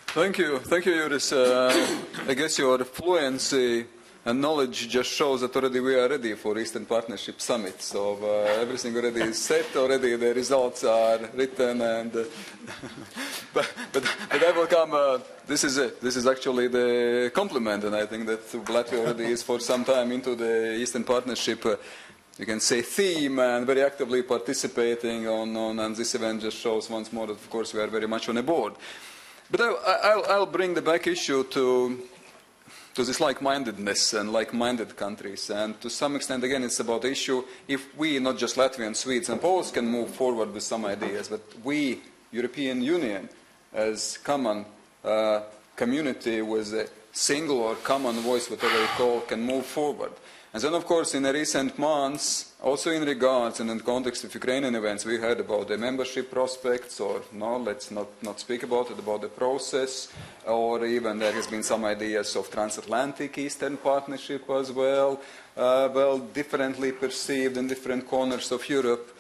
Thank you, Juris. I guess your fluency and knowledge just shows that already we are ready for Eastern Partnership Summit. So everything already is set, already the results are written, and but I will come. This is actually the compliment, and I think that Latvia already is for some time into the Eastern Partnership. You can say theme, and very actively participating on, and this event just shows once more that of course we are very much on a board. But I'll bring the back issue to this like-mindedness and like-minded countries. And to some extent, again, it's about the issue if we, not just Latvians, Swedes and Poles, can move forward with some ideas, but we, European Union, as common community with a single or common voice, whatever you call, can move forward. And then, of course, in the recent months, also in regards and in the context of Ukrainian events, we heard about the membership prospects, or no, let's not speak about it, about the process, or even there has been some ideas of transatlantic Eastern Partnership as well, differently perceived in different corners of Europe.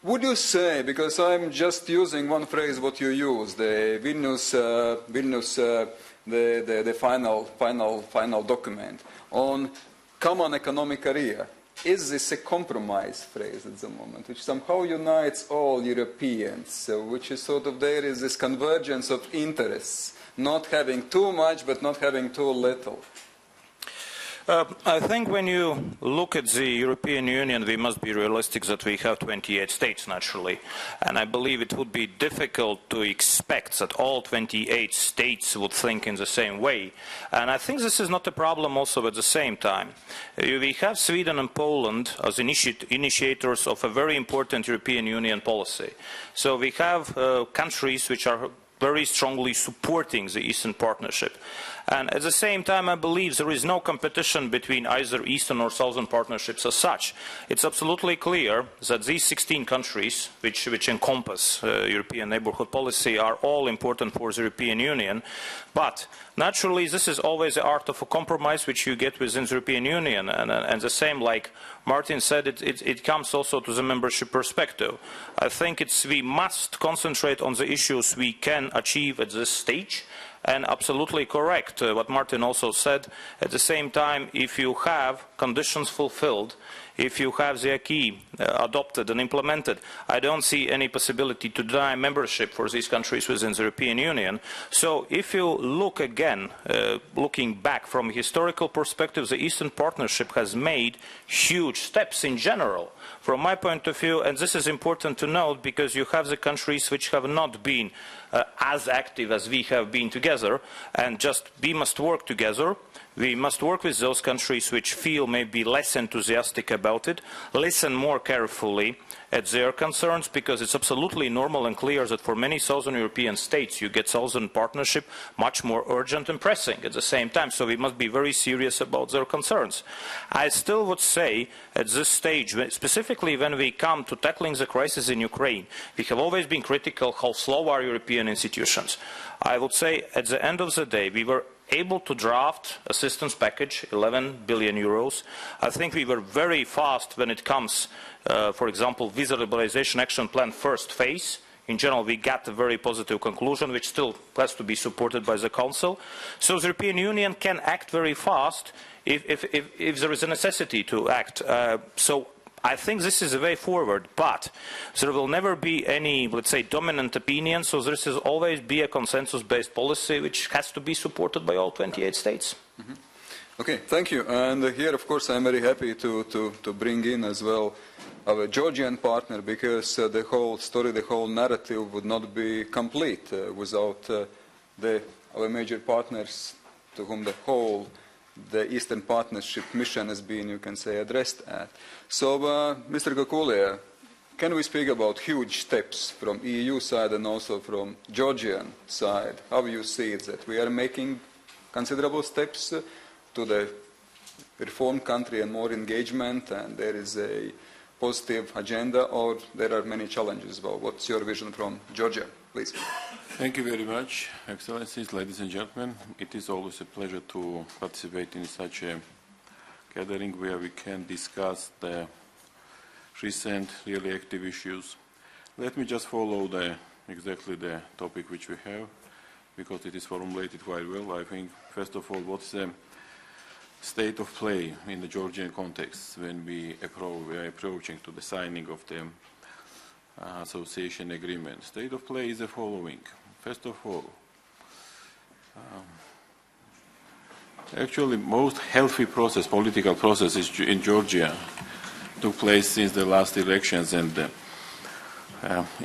Would you say, because I'm just using one phrase what you use, the Vilnius, the final document on common economic area, is this a compromise phrase at the moment, which somehow unites all Europeans, which is sort of there is this convergence of interests, not having too much but not having too little? I think when you look at the European Union, we must be realistic that we have 28 states, naturally. And I believe it would be difficult to expect that all 28 states would think in the same way. And I think this is not a problem also at the same time. We have Sweden and Poland as initiators of a very important European Union policy. So we have countries which are very strongly supporting the Eastern Partnership. And at the same time, I believe there is no competition between either Eastern or Southern partnerships as such. It's absolutely clear that these 16 countries, which encompass European neighbourhood policy, are all important for the European Union. But naturally, this is always the art of a compromise which you get within the European Union. And the same, like Martin said, it comes also to the membership perspective. I think we must concentrate on the issues we can achieve at this stage. And absolutely correct what Martin also said. At the same time, if you have conditions fulfilled, if you have the acquis adopted and implemented, I don't see any possibility to deny membership for these countries within the European Union. So if you look again, looking back from a historical perspective, the Eastern Partnership has made huge steps in general. From my point of view, and this is important to note because you have the countries which have not been as active as we have been together, and just we must work together. We must work with those countries which feel maybe less enthusiastic about it, listen more carefully at their concerns, because it's absolutely normal and clear that for many Southern European states you get Southern Partnership much more urgent and pressing at the same time, so we must be very serious about their concerns. I still would say at this stage, specifically when we come to tackling the crisis in Ukraine, we have always been critical how slow are European institutions. I would say at the end of the day we were able to draft assistance package, 11 billion euros. I think we were very fast when it comes, for example, visa liberalization action plan first phase. In general, we got a very positive conclusion, which still has to be supported by the Council. So the European Union can act very fast if there is a necessity to act. So I think this is a way forward, but there will never be any, let's say, dominant opinion, so there will always be a consensus-based policy which has to be supported by all 28 states. Mm-hmm. Okay, thank you. And here, of course, I'm very happy to bring in as well our Georgian partner, because the whole story, the whole narrative would not be complete without our major partners to whom the Eastern Partnership mission has been, you can say, addressed at. So, Mr. Kakulia, can we speak about huge steps from EU side and also from Georgian side? How you see it, that we are making considerable steps to the reformed country and more engagement, and there is a positive agenda, or there are many challenges? Well, what's your vision from Georgia, please? Thank you very much, Excellencies, ladies and gentlemen. It is always a pleasure to participate in such a gathering where we can discuss the recent, really active issues. Let me just follow exactly the topic which we have, because it is formulated quite well. I think, first of all, what's the state of play in the Georgian context when we are approaching to the signing of the association agreement. State of play is the following. First of all, actually most healthy process, political process in Georgia took place since the last elections, and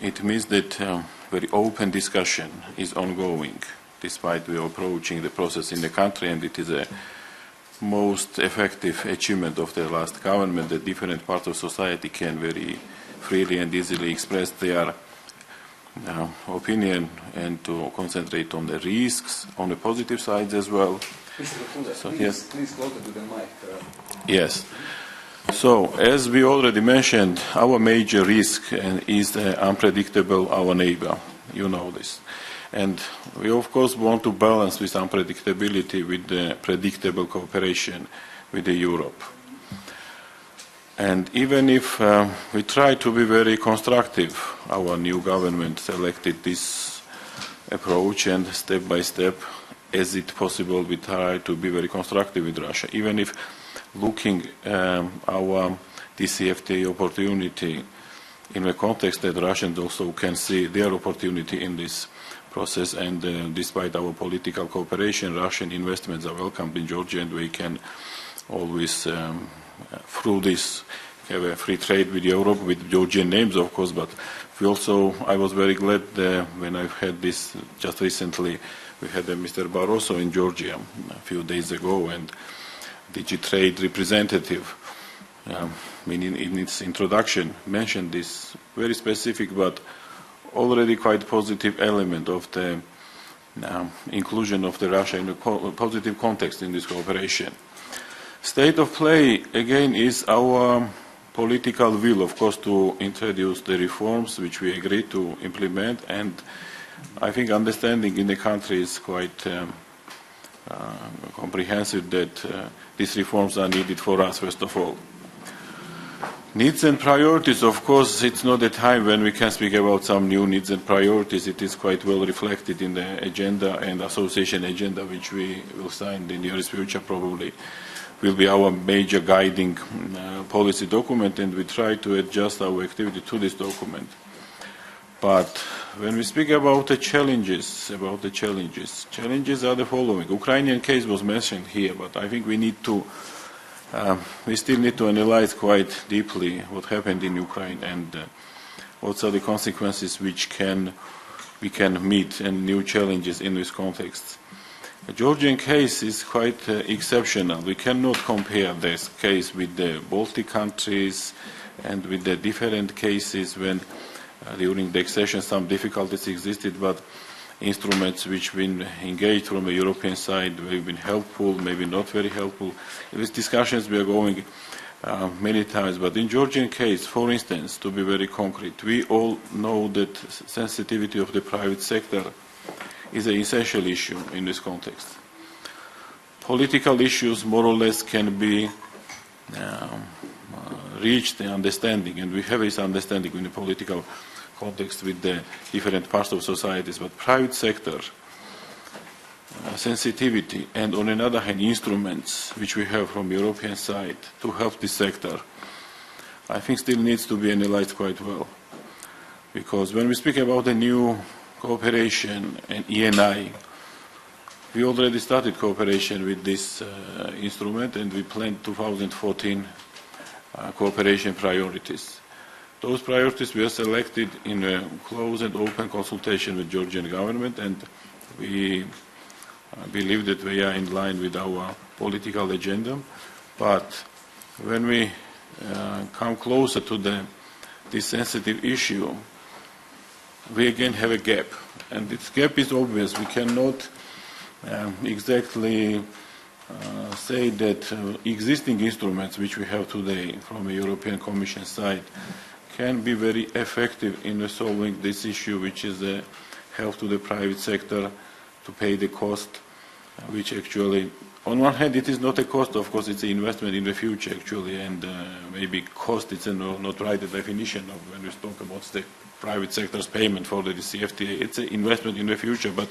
it means that very open discussion is ongoing despite we are approaching the process in the country, and it is a most effective achievement of the last government that different parts of society can very freely and easily express their opinion and to concentrate on the risks, on the positive sides as well. So, yes. Please closer to the mic. Yes. So, as we already mentioned, our major risk is unpredictable, our neighbor. You know this. And we, of course, want to balance this unpredictability with the predictable cooperation with Europe. And even if we try to be very constructive, our new government selected this approach, and step by step, as it possible, we try to be very constructive with Russia. Even if looking our DCFTA opportunity in the context that Russians also can see their opportunity in this process, and despite our political cooperation, Russian investments are welcomed in Georgia, and we can always through this have a free trade with Europe, with Georgian names, of course, but we also, I was very glad when I've had this just recently, we had Mr. Barroso in Georgia a few days ago, and DG Trade representative, in its introduction, mentioned this very specific but already quite positive element of the inclusion of the Russia in a positive context in this cooperation. State of play, again, is our political will, of course, to introduce the reforms which we agree to implement, and I think understanding in the country is quite comprehensive that these reforms are needed for us, first of all. Needs and priorities, of course, it's not a time when we can speak about some new needs and priorities. It is quite well reflected in the agenda and association agenda, which we will sign in the nearest future, probably will be our major guiding policy document, and we try to adjust our activity to this document. But when we speak about the challenges, challenges are the following. Ukrainian case was mentioned here, but I think we need to we still need to analyze quite deeply what happened in Ukraine and what are the consequences which we can meet and new challenges in this context. The Georgian case is quite exceptional. We cannot compare this case with the Baltic countries and with the different cases when during the accession some difficulties existed, but instruments which have been engaged from the European side have been helpful, maybe not very helpful. In these discussions we are going many times, but in Georgian case, for instance, to be very concrete, we all know that sensitivity of the private sector is an essential issue in this context. political issues more or less can be reached the understanding, and we have this understanding in the political context with the different parts of societies, but private sector sensitivity and on another hand instruments which we have from European side to help this sector, I think still needs to be analyzed quite well. Because when we speak about the new cooperation and ENI, we already started cooperation with this instrument and we planned 2014 cooperation priorities. Those priorities were selected in a close and open consultation with Georgian government, and we believe that we are in line with our political agenda. But when we come closer to this sensitive issue, we again have a gap. And this gap is obvious. We cannot exactly say that existing instruments which we have today from the European Commission side can be very effective in solving this issue, which is the help to the private sector to pay the cost, which actually, on one hand, it is not a cost, of course, it's an investment in the future, actually, and maybe cost is not right definition of when we talk about the private sector's payment for the CFTA. It's an investment in the future, but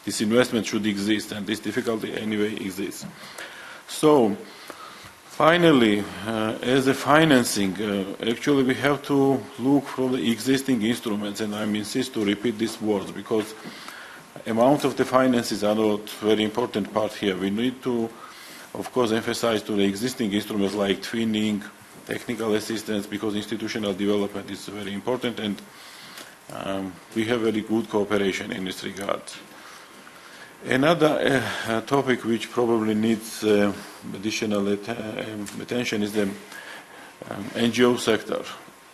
this investment should exist, and this difficulty anyway exists. So, finally, as a financing, actually we have to look for the existing instruments, and I insist to repeat these words because amount of the finances are not very important part here. We need to, of course, emphasize to the existing instruments like twinning, technical assistance, because institutional development is very important, and we have very good cooperation in this regard. Another topic which probably needs additional attention is the NGO sector.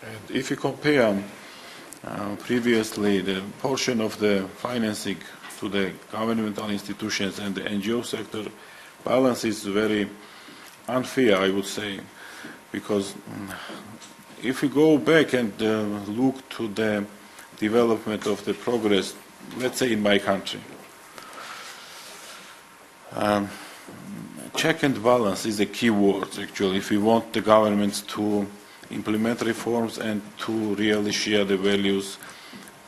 And if you compare previously the portion of the financing to the governmental institutions and the NGO sector, balance is very unfair, I would say, because if we go back and look to the development of the progress, let's say in my country, check and balance is a key word, actually, if we want the governments to implement reforms and to really share the values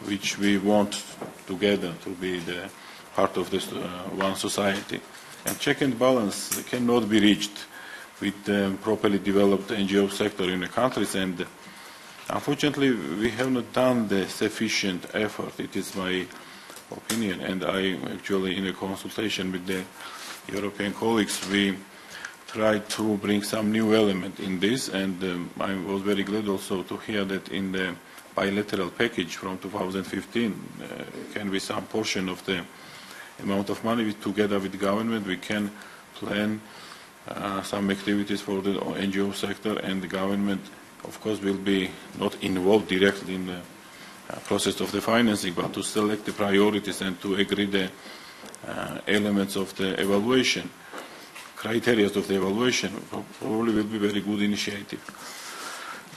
which we want together to be the part of this one society. And check and balance cannot be reached with the properly developed NGO sector in the countries, and unfortunately we have not done the sufficient effort. It is my opinion, and I actually in a consultation with the European colleagues we tried to bring some new element in this, and I was very glad also to hear that in the bilateral package from 2015 can be some portion of the amount of money together with the government we can plan some activities for the NGO sector, and the government of course will be not involved directly in the process of the financing, but to select the priorities and to agree the elements of the evaluation, criteria of the evaluation, probably will be very good initiative.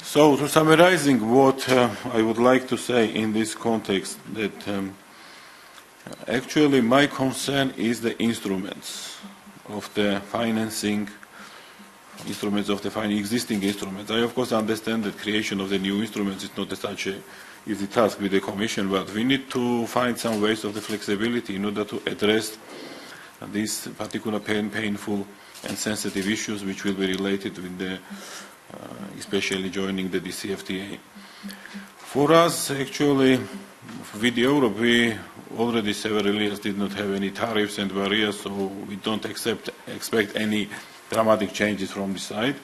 So, to summarizing what I would like to say in this context, that actually my concern is the instruments of the financing, existing instruments. I of course understand that creation of the new instruments is not such a easy task with the Commission, but we need to find some ways of the flexibility in order to address these particular painful and sensitive issues which will be related with the especially joining the DCFTA. For us, actually, with Europe, we already several years did not have any tariffs and barriers, so we don't expect any dramatic changes from the side.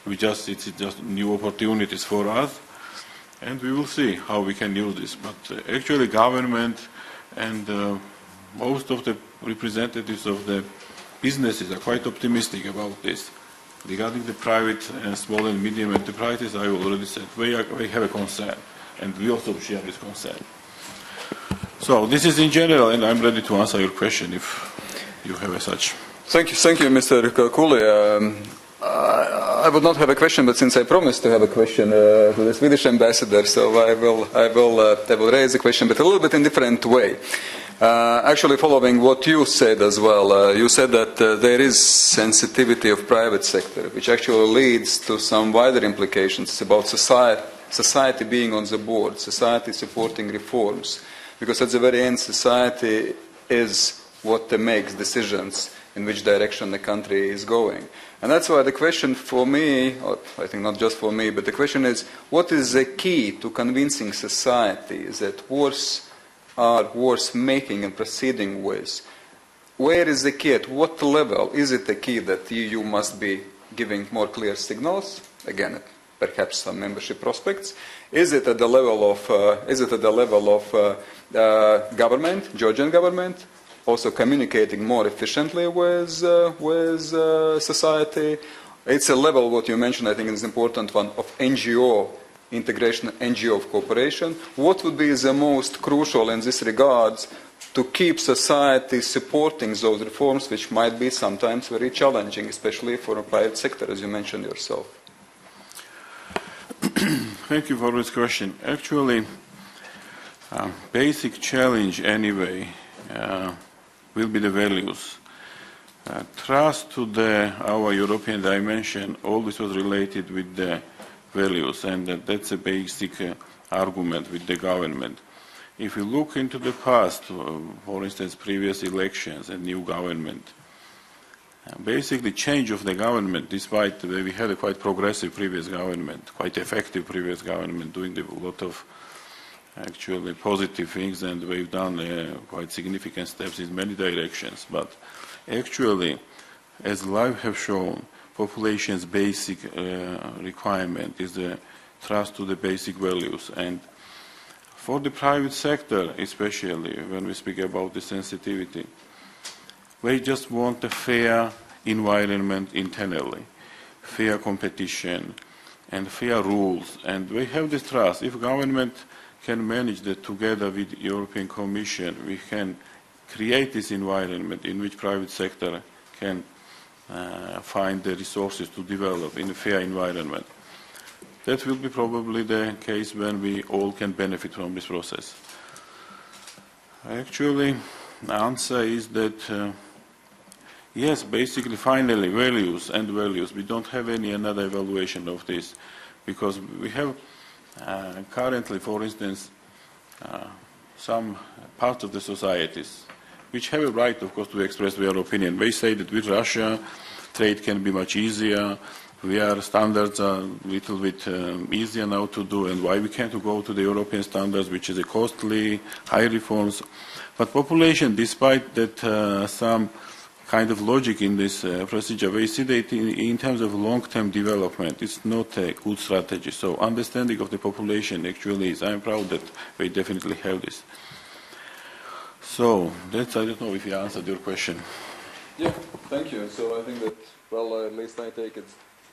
It's just new opportunities for us, and we will see how we can use this. But actually, government and most of the representatives of the businesses are quite optimistic about this. Regarding the private and small and medium enterprises, I already said we have a concern, and we also share this concern. So this is in general, and I'm ready to answer your question if you have such. Thank you, Mr. Kakulia. I would not have a question, but since I promised to have a question to the Swedish ambassador, so I will raise a question, but a little bit in different way. Actually, following what you said as well, you said that there is sensitivity of private sector, which actually leads to some wider implications about society being on the board, society supporting reforms, because at the very end, society is what makes decisions in which direction the country is going. And that's why the question for me, or I think not just for me, but the question is, what is the key to convincing society that wars are worth making and proceeding with? Where is the key? At what level? Is it the key that the EU must be giving more clear signals? Again, perhaps some membership prospects. Is it at the level of government, Georgian government, also communicating more efficiently with society? It's a level, what you mentioned, I think is an important one, of NGO integration, NGO of cooperation. What would be the most crucial in this regard to keep society supporting those reforms, which might be sometimes very challenging, especially for a private sector, as you mentioned yourself? Thank you for this question. Actually, basic challenge anyway will be the values. Trust to our European dimension always was related with the values, and that's a basic argument with the government. If you look into the past, for instance, previous elections and new government, basically change of the government, despite we had a quite progressive previous government, quite effective previous government, doing a lot of actually positive things, and we've done quite significant steps in many directions. But actually, as life have shown, population's basic requirement is the trust to the basic values. And for the private sector, especially when we speak about the sensitivity, we just want a fair environment internally, fair competition, and fair rules. And we have this trust. If government can manage that together with the European Commission, we can create this environment in which private sector can find the resources to develop in a fair environment. That will be probably the case when we all can benefit from this process. Actually, the answer is that yes, basically, finally, values and values. We don't have any another evaluation of this, because we have currently, for instance, some parts of the societies which have a right, of course, to express their opinion. They say that with Russia, trade can be much easier. Standards are a little bit easier now to do, and why we can't go to the European standards, which is a costly, high reforms. But population, despite that some kind of logic in this procedure, we see that in terms of long-term development, it's not a good strategy. So understanding of the population actually is, I'm proud that we definitely have this. So that's, I don't know if you answered your question. Yeah, thank you. So I think that, well, at least I take it.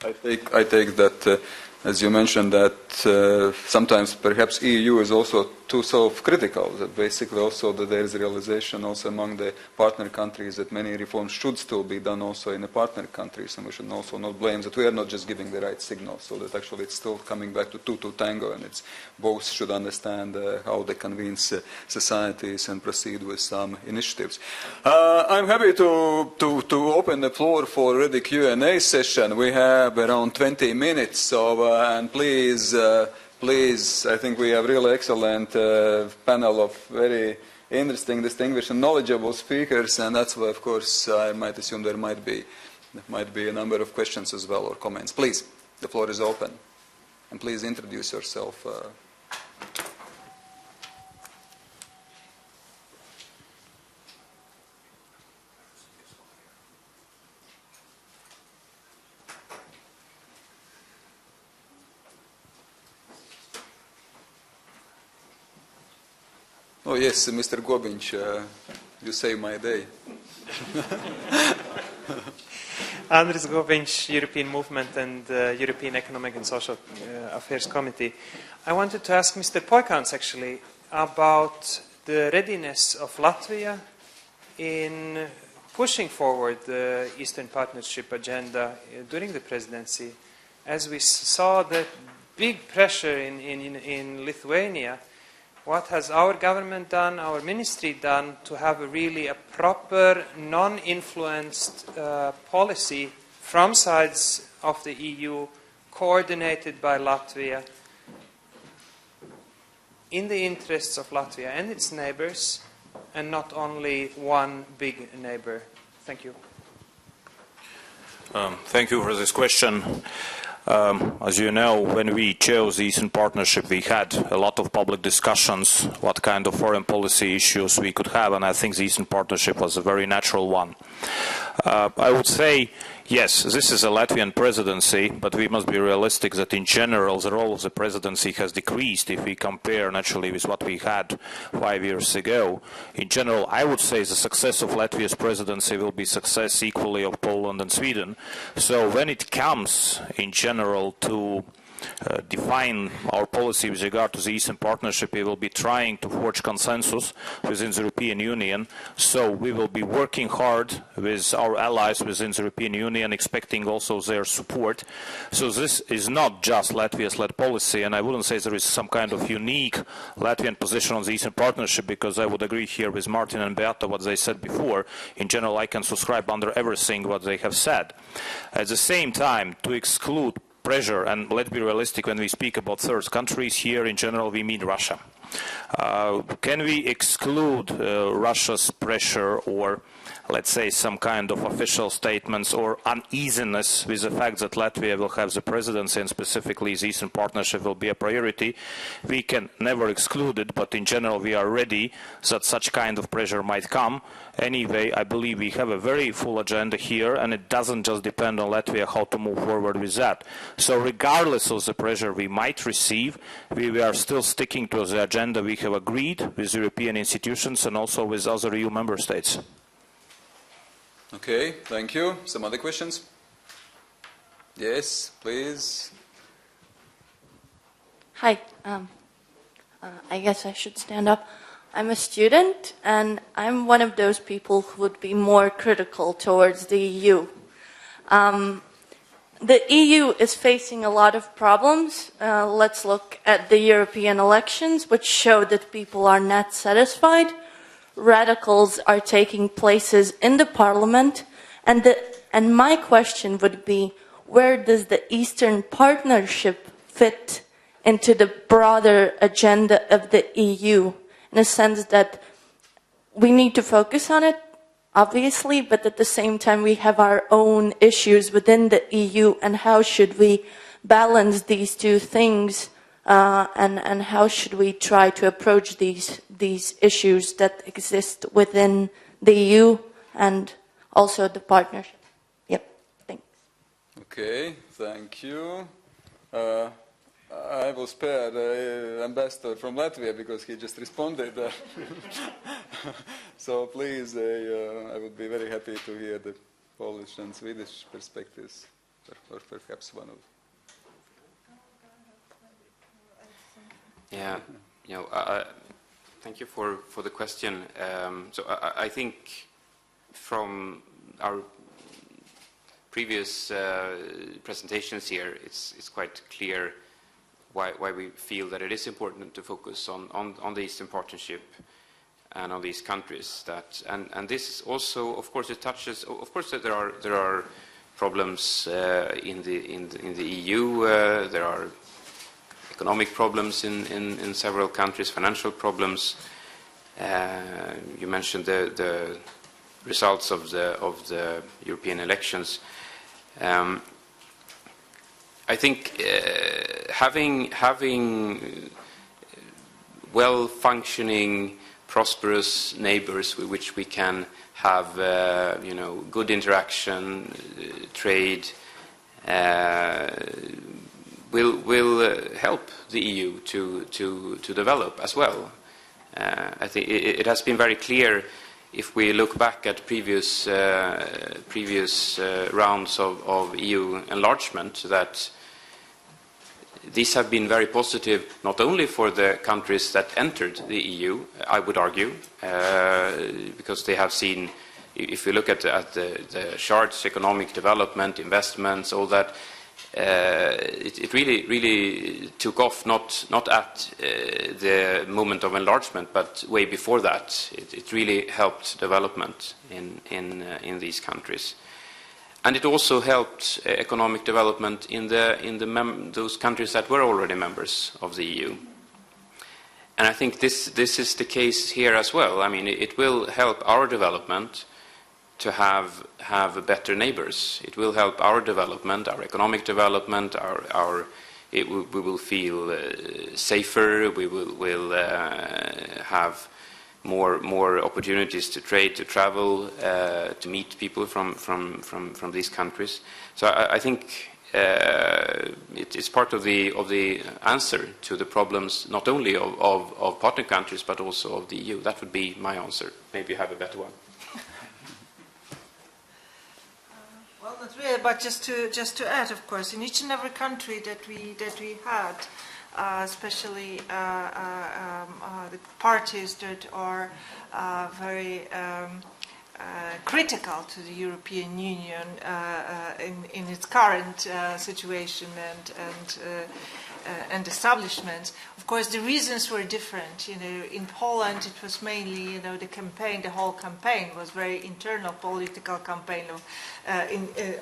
I take that, as you mentioned, that sometimes perhaps EU is also too self-critical, that basically also that there is a realization also among the partner countries that many reforms should still be done also in the partner countries, and we should also not blame that we are not just giving the right signal, so that actually it's still coming back to two to tango, and it's both should understand how they convince societies and proceed with some initiatives. I'm happy to open the floor for a ready Q&A session. We have around 20 minutes, so and please, I think we have really excellent panel of very interesting, distinguished and knowledgeable speakers, and that's why, of course, I might assume there might be a number of questions as well or comments. Please, the floor is open, and please introduce yourself. Oh yes, Mr. Gobinch, you saved my day. Andris Gobinch, European Movement and European Economic and Social Affairs Committee. I wanted to ask Mr. Poikāns actually about the readiness of Latvia in pushing forward the Eastern Partnership agenda during the presidency, as we saw the big pressure in Lithuania what has our government done, our ministry done, to have a proper, non-influenced policy from sides of the EU, coordinated by Latvia, in the interests of Latvia and its neighbors, and not only one big neighbor? Thank you. Thank you for this question. As you know, when we chose the Eastern Partnership, we had a lot of public discussions what kind of foreign policy issues we could have, and I think the Eastern Partnership was a very natural one. I would say, yes, this is a Latvian presidency, but we must be realistic that in general the role of the presidency has decreased if we compare naturally with what we had 5 years ago. In general, I would say the success of Latvia's presidency will be success equally of Poland and Sweden. So when it comes in general to define our policy with regard to the Eastern Partnership, we will be trying to forge consensus within the European Union. So we will be working hard with our allies within the European Union, expecting also their support. So this is not just Latvia's led policy, and I wouldn't say there is some kind of unique Latvian position on the Eastern Partnership, because I would agree here with Martin and Beata what they said before. In general, I can subscribe under everything what they have said. At the same time, to exclude pressure, and let's be realistic when we speak about third countries, here in general we mean Russia. Can we exclude Russia's pressure, or let's say some kind of official statements or uneasiness with the fact that Latvia will have the presidency and specifically the Eastern Partnership will be a priority? We can never exclude it, but in general we are ready that such kind of pressure might come. Anyway, I believe we have a very full agenda here, and it doesn't just depend on Latvia how to move forward with that. So regardless of the pressure we might receive, we are still sticking to the agenda we have agreed with European institutions and also with other EU member states. Okay, thank you. Some other questions? Yes, please. Hi. I guess I should stand up. I'm a student, and I'm one of those people who would be more critical towards the EU. The EU is facing a lot of problems. Let's look at the European elections, which show that people are not satisfied. Radicals are taking places in the parliament. And my question would be, where does the Eastern Partnership fit into the broader agenda of the EU? In a sense that we need to focus on it, obviously, but at the same time we have our own issues within the EU, and how should we balance these two things, and how should we try to approach these issues that exist within the EU and also the partnership? Yep, thanks. Okay, thank you. I will spare the ambassador from Latvia because he just responded. So please, I would be very happy to hear the Polish and Swedish perspectives, or perhaps one of. Yeah, thank you for the question. So I think from our previous presentations here, it's quite clear why we feel that it is important to focus on the Eastern Partnership and on these countries. And this also, of course, it touches. Of course, that there are problems in the EU. There are economic problems in several countries, financial problems. You mentioned the results of the European elections. I think having well-functioning, prosperous neighbors with which we can have good interaction, trade, will help the EU to develop as well. I think it has been very clear, if we look back at previous rounds of EU enlargement, that these have been very positive, not only for the countries that entered the EU, I would argue, because they have seen, if you look at the charts, economic development, investments, all that, it really took off, not at the moment of enlargement, but way before that. It really helped development in these countries. And it also helped economic development in those countries that were already members of the EU. And I think this is the case here as well. I mean, it will help our development to have better neighbors. It will help our development, our economic development. We will feel safer. We will have more opportunities to trade, to travel, to meet people from these countries. So I think it is part of the answer to the problems, not only of partner countries but also of the EU. That would be my answer. Maybe you have a better one. Well, not really, but just to add, of course, in each and every country that we had, especially the parties that are very critical to the European Union in its current situation and establishments. Of course, the reasons were different. You know, in Poland, it was mainly, the campaign. The whole campaign was very internal political campaign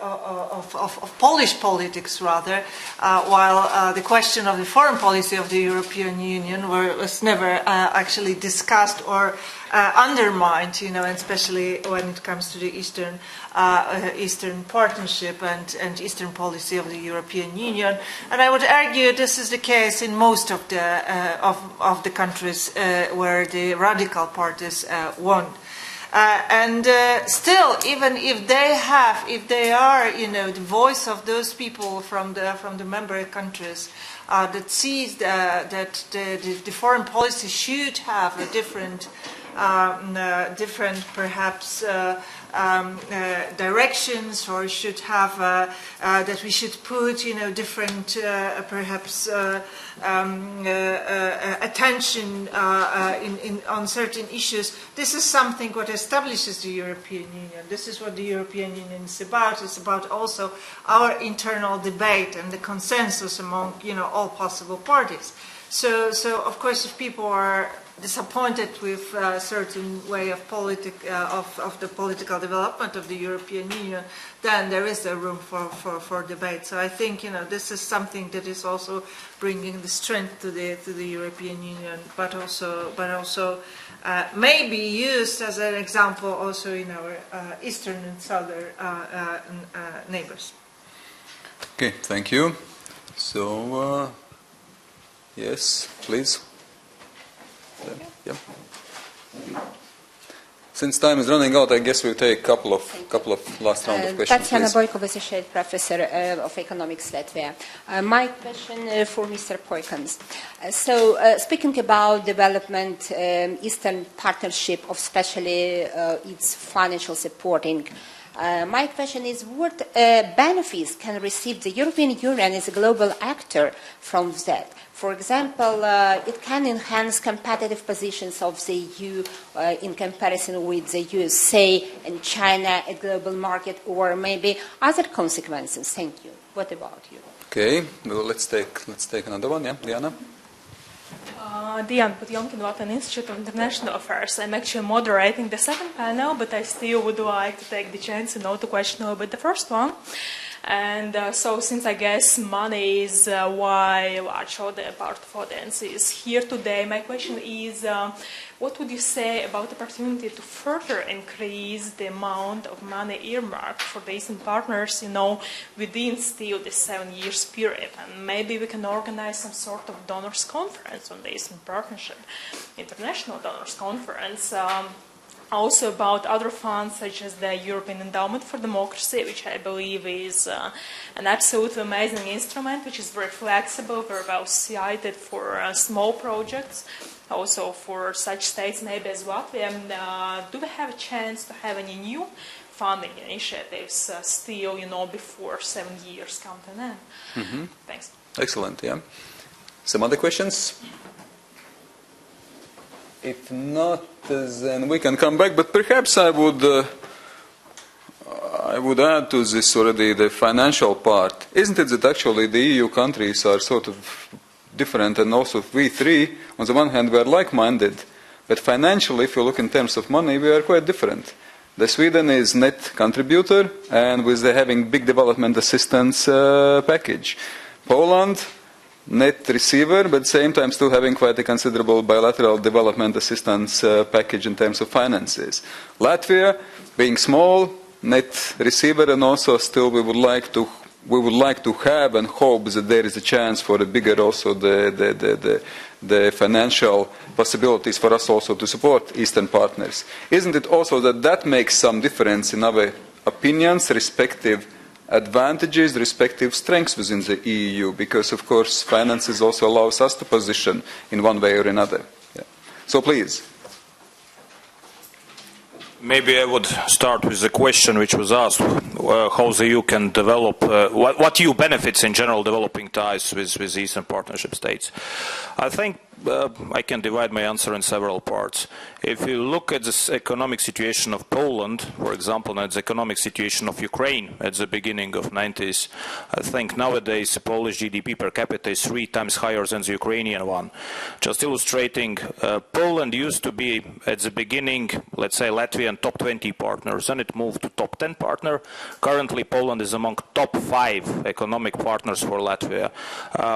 of Polish politics, rather, while the question of the foreign policy of the European Union was never actually discussed or undermined, and especially when it comes to the Eastern Partnership and Eastern policy of the European Union. And I would argue this is the case in most of the countries where the radical parties won. And still, even if they are, the voice of those people from the member countries that sees that the foreign policy should have a different perhaps directions, or should have that we should put different perhaps attention on certain issues. This is something what establishes the European Union. This is what the European Union is about. It's about also our internal debate and the consensus among all possible parties. So of course, if people are disappointed with a certain way of the political development of the European Union, then there is a room for debate. So I think this is something that is also bringing the strength to the European Union, but also may be used as an example also in our eastern and southern neighbors. Okay, thank you. So yes, please. Yeah. Since time is running out, I guess we'll take a couple of last round of questions. Tatiana Boykova, Associate Professor of Economics, Latvia. My question for Mr. Poikāns. So, speaking about development, Eastern Partnership, especially its financial supporting, my question is, what benefits can receive the European Union as a global actor from that? For example, it can enhance competitive positions of the EU in comparison with the USA and China at global market, or maybe other consequences. Thank you. What about you? Okay, well, let's take another one. Yeah, Diana. Diana Putyomkin, Latvian Institute of International Affairs. I'm actually moderating the second panel, but I still would like to take the chance to know the question about the first one. And so, since I guess money is why a large part of audience is here today, my question is, what would you say about the opportunity to further increase the amount of money earmarked for the Eastern partners, within still this 7 years period? And maybe we can organize some sort of donors conference on the Eastern Partnership, international donors conference, also about other funds such as the European Endowment for Democracy, which I believe is an absolutely amazing instrument, which is very flexible, very well suited for small projects, also for such states maybe as Latvia. Do we have a chance to have any new funding initiatives still, before 7 years come to an end? Mm-hmm. Thanks. Excellent, yeah. Some other questions? If not, then we can come back, but perhaps I would I would add to this already the financial part. Isn't it that actually the EU countries are sort of different, and also we three, on the one hand, we are like-minded, but financially, if you look in terms of money, we are quite different. The Sweden is net contributor, and with the having big development assistance package. Poland, net receiver, but at the same time still having quite a considerable bilateral development assistance package in terms of finances. Latvia, being small, net receiver, and also still we would like to have and hope that there is a chance for a bigger also the financial possibilities for us also to support Eastern partners. Isn't it also that makes some difference in our opinions, respective advantages, respective strengths within the EU? Because of course finances also allows us to position in one way or another. Yeah. So please. Maybe I would start with the question which was asked, how the EU can develop, what EU benefits in general developing ties with Eastern Partnership states. I think I can divide my answer in several parts. If you look at the economic situation of Poland, for example, and the economic situation of Ukraine at the beginning of 90s, I think nowadays the Polish GDP per capita is 3 times higher than the Ukrainian one. Just illustrating, Poland used to be at the beginning, let's say, Latvian top 20 partners, and it moved to top 10 partner. Currently, Poland is among top 5 economic partners for Latvia.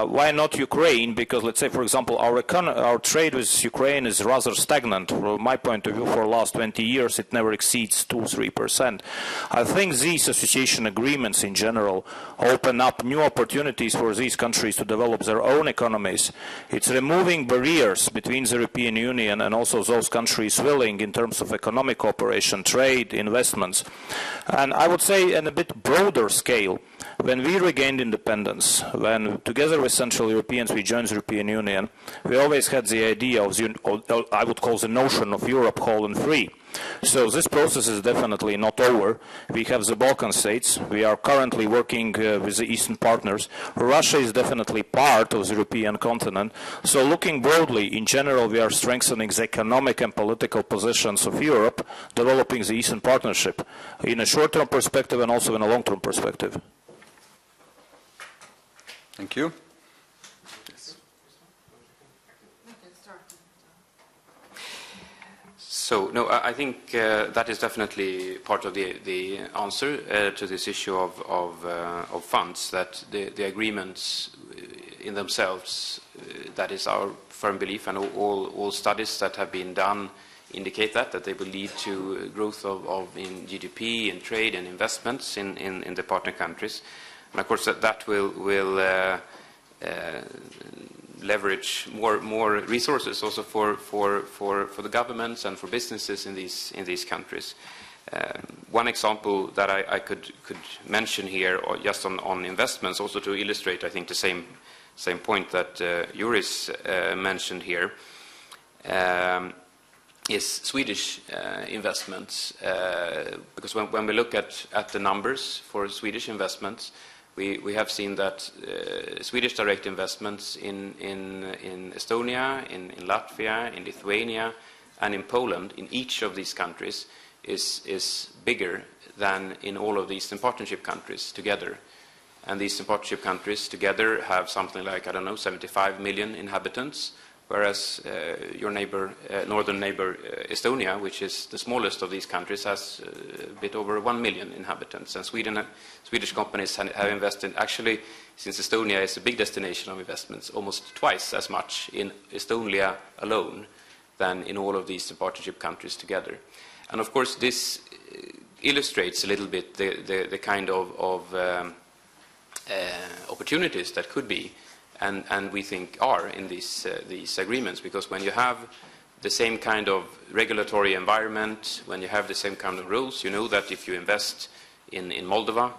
Why not Ukraine? Because, let's say, for example, our trade with Ukraine is rather stagnant. From my point of view, for the last 20 years, it never exceeds 2-3%. I think these association agreements in general open up new opportunities for these countries to develop their own economies. It's removing barriers between the European Union and also those countries willing in terms of economic cooperation, trade, investments. And I would say on a bit broader scale, when we regained independence, when together with Central Europeans we joined the European Union, we always had the idea of, I would call the notion of Europe whole and free. So this process is definitely not over. We have the Balkan states. We are currently working with the Eastern partners. Russia is definitely part of the European continent. So looking broadly, in general, we are strengthening the economic and political positions of Europe, developing the Eastern partnership in a short-term perspective and also in a long-term perspective. Thank you. So, no, I think that is definitely part of the answer to this issue of funds, that the agreements in themselves, that is our firm belief, and all studies that have been done indicate that they will lead to growth in GDP, in trade and investments in the partner countries. And of course that will leverage more resources also for the governments and for businesses in these countries. One example that I could mention here, or just on investments, also to illustrate, I think, the same point that Juris mentioned here, is Swedish investments. Because when we look at the numbers for Swedish investments, we have seen that Swedish direct investments in Estonia, in Latvia, in Lithuania, and in Poland, in each of these countries, is bigger than in all of the Eastern Partnership countries together. And the Eastern Partnership countries together have something like, 75 million inhabitants, whereas your northern neighbor Estonia, which is the smallest of these countries, has a bit over 1 million inhabitants. And Swedish companies have invested, actually, since Estonia is a big destination of investments, almost twice as much in Estonia alone than in all of these partnership countries together. And of course this illustrates a little bit the kind of opportunities that could be, and we think are in these agreements, because when you have the same kind of regulatory environment, when you have the same kind of rules, you know that if you invest in Moldova,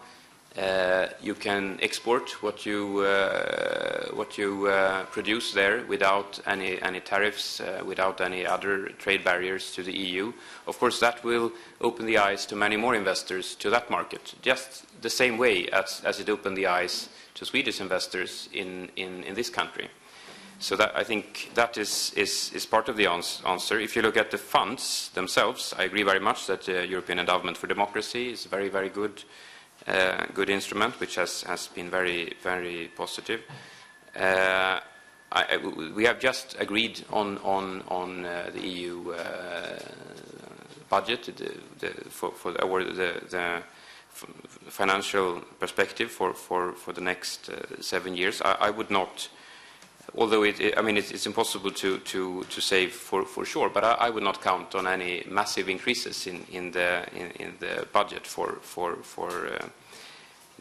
you can export what you produce there without any tariffs, without any other trade barriers to the EU. Of course, that will open the eyes to many more investors to that market, just the same way as it opened the eyes to Swedish investors in this country. So that, I think that is part of the answer. If you look at the funds themselves, I agree very much that the European Endowment for Democracy is a very, very good instrument, which has been very, very positive. We have just agreed on the EU budget for the financial perspective for the next 7 years. I would not, although it's impossible to save for sure, but I would not count on any massive increases in the budget for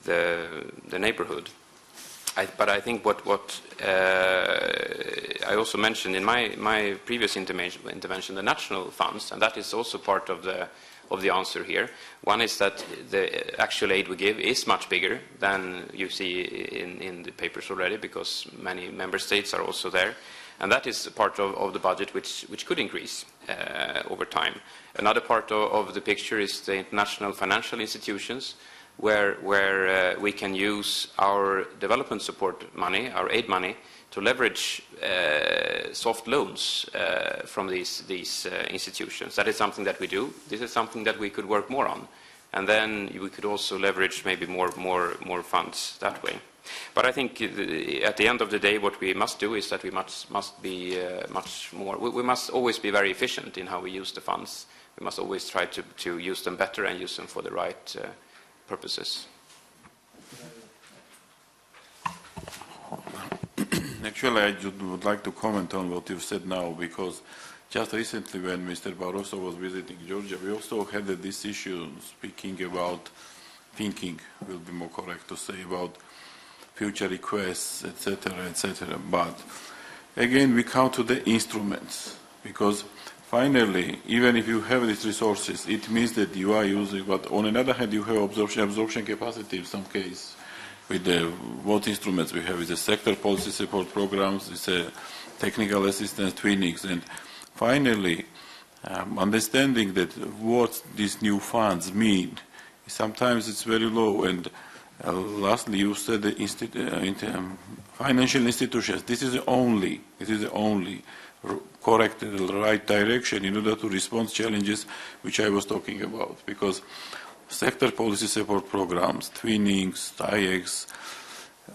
the neighborhood. But I think what I also mentioned in my previous intervention, the national funds, and that is also part of the answer here. One is that the actual aid we give is much bigger than you see in the papers already, because many member states are also there. And that is part of the budget which could increase over time. Another part of the picture is the international financial institutions, where we can use our development support money, our aid money, to leverage soft loans from these institutions. That is something that we do. This is something that we could work more on. And then we could also leverage maybe more funds that way. But I think at the end of the day, what we must do is that we must be much more. We must always be very efficient in how we use the funds. We must always try to use them better and use them for the right purposes. Actually, I would like to comment on what you've said now, because just recently when Mr. Barroso was visiting Georgia, we also had this issue speaking about thinking, will be more correct to say, about future requests, etc., etc. But again, we come to the instruments, because finally, even if you have these resources, it means that you are using, but on another hand, you have absorption capacity in some case. With what instruments we have is the sector policy support programs, it's a technical assistance, twinnings, and finally, understanding that what these new funds mean, sometimes it's very low. And lastly, you said the financial institutions. This is the only correct and the right direction in order to respond to challenges which I was talking about, because sector policy support programs, twinnings, TIEX,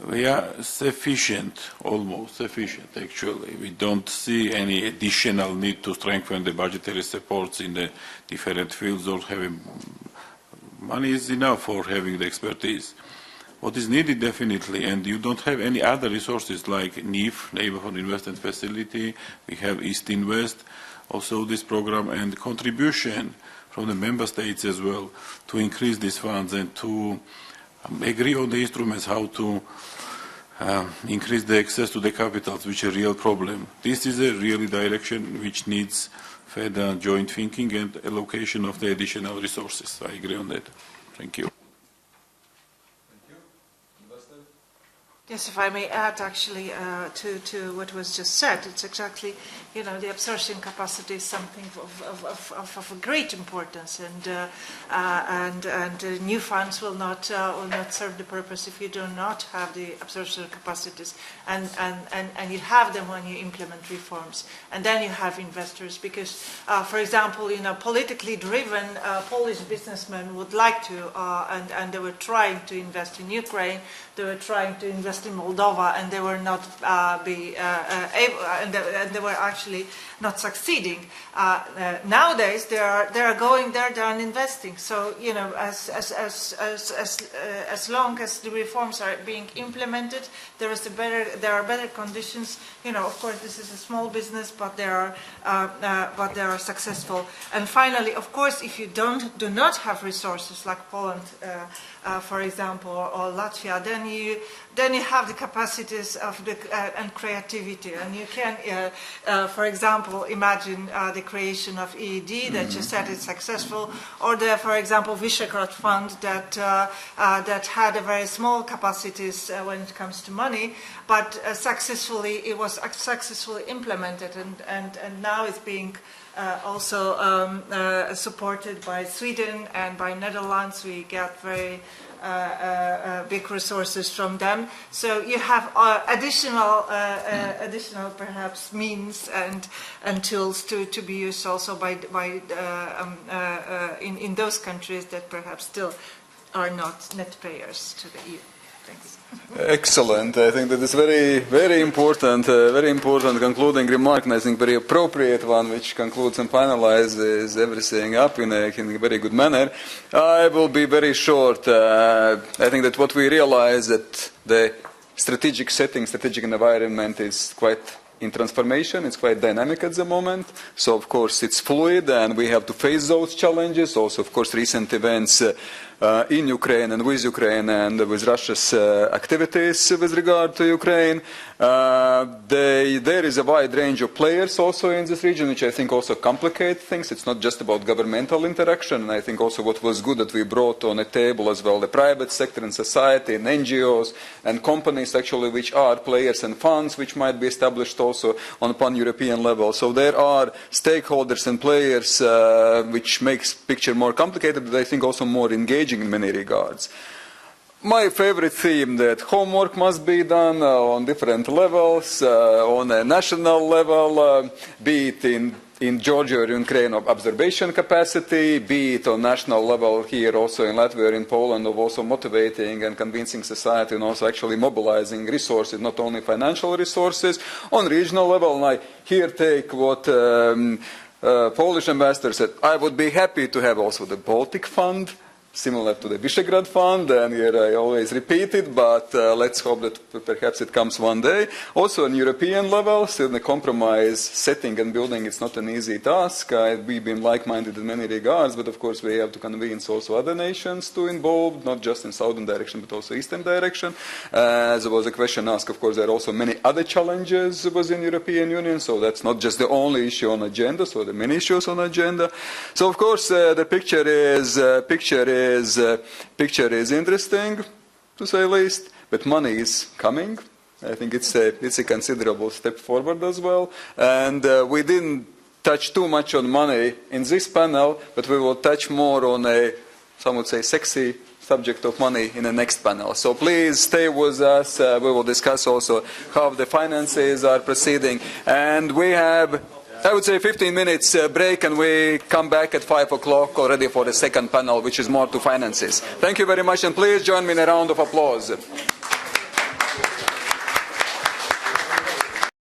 we are sufficient, almost sufficient actually. We don't see any additional need to strengthen the budgetary supports in the different fields, or having money is enough for having the expertise. What is needed definitely, and you don't have any other resources like NIF, Neighbourhood Investment Facility, we have East Invest, also this program, and contribution from the member states as well to increase these funds and to agree on the instruments how to increase the access to the capitals, which is a real problem. This is a really direction which needs further joint thinking and allocation of the additional resources. I agree on that. Thank you. Yes, if I may add, actually, to what was just said, it's exactly, the absorption capacity is something of great importance, and new funds will not serve the purpose if you do not have the absorption capacities, and you have them when you implement reforms, and then you have investors, because, for example, politically driven Polish businessmen would like to, and they were trying to invest in Ukraine, they were trying to invest in Moldova, and they were not able, and they were actually not succeeding. Nowadays, they are going there, they are investing. So as long as the reforms are being implemented, there are better conditions. Of course, this is a small business, but they are successful. And finally, of course, if you do not have resources like Poland, for example, or Latvia, then you have the capacities of and creativity, and you can, for example, imagine the creation of EED that you said is successful, or for example, Visegrad Fund that had a very small capacities when it comes to money, but it was successfully implemented, and now it's being also supported by Sweden and by Netherlands. We get very big resources from them. So you have additional perhaps means and tools to be used also in those countries that perhaps still are not net payers to the EU. Thanks. Excellent. I think that is very important concluding remark, and I think very appropriate one, which concludes and finalizes everything up in a very good manner. I will be very short. I think that what we realize that the strategic setting, strategic environment is quite in transformation. It's quite dynamic at the moment. So, of course, it's fluid, and we have to face those challenges. Also, of course, recent events in Ukraine and with Russia's activities with regard to Ukraine. There is a wide range of players also in this region, which I think also complicate things. It's not just about governmental interaction, and I think also what was good that we brought on a table as well the private sector and society and NGOs and companies actually which are players and funds which might be established also on pan-European level. So there are stakeholders and players which makes picture more complicated, but I think also more engaging in many regards. My favorite theme that homework must be done on different levels, on a national level, be it in Georgia or Ukraine of observation capacity, be it on national level here also in Latvia or in Poland of also motivating and convincing society and also actually mobilizing resources, not only financial resources, on regional level. And I here take what Polish ambassador said. I would be happy to have also the Baltic Fund, similar to the Visegrad Fund, and here I always repeat it, but let's hope that perhaps it comes one day. Also on European level, still the compromise setting and building, it's not an easy task. We've been like-minded in many regards, but of course we have to convince also other nations to involve, not just in southern direction, but also eastern direction. As there was a question asked, of course there are also many other challenges within European Union, so that's not just the only issue on agenda, so there are many issues on agenda. So of course the picture is interesting, to say the least, but money is coming. I think it's a considerable step forward as well. And we didn't touch too much on money in this panel, but we will touch more on some would say, sexy subject of money in the next panel. So please stay with us. We will discuss also how the finances are proceeding. And we have, I would say, 15 minutes break, and we come back at 5 o'clock already for the second panel, which is more to finances. Thank you very much, and please join me in a round of applause.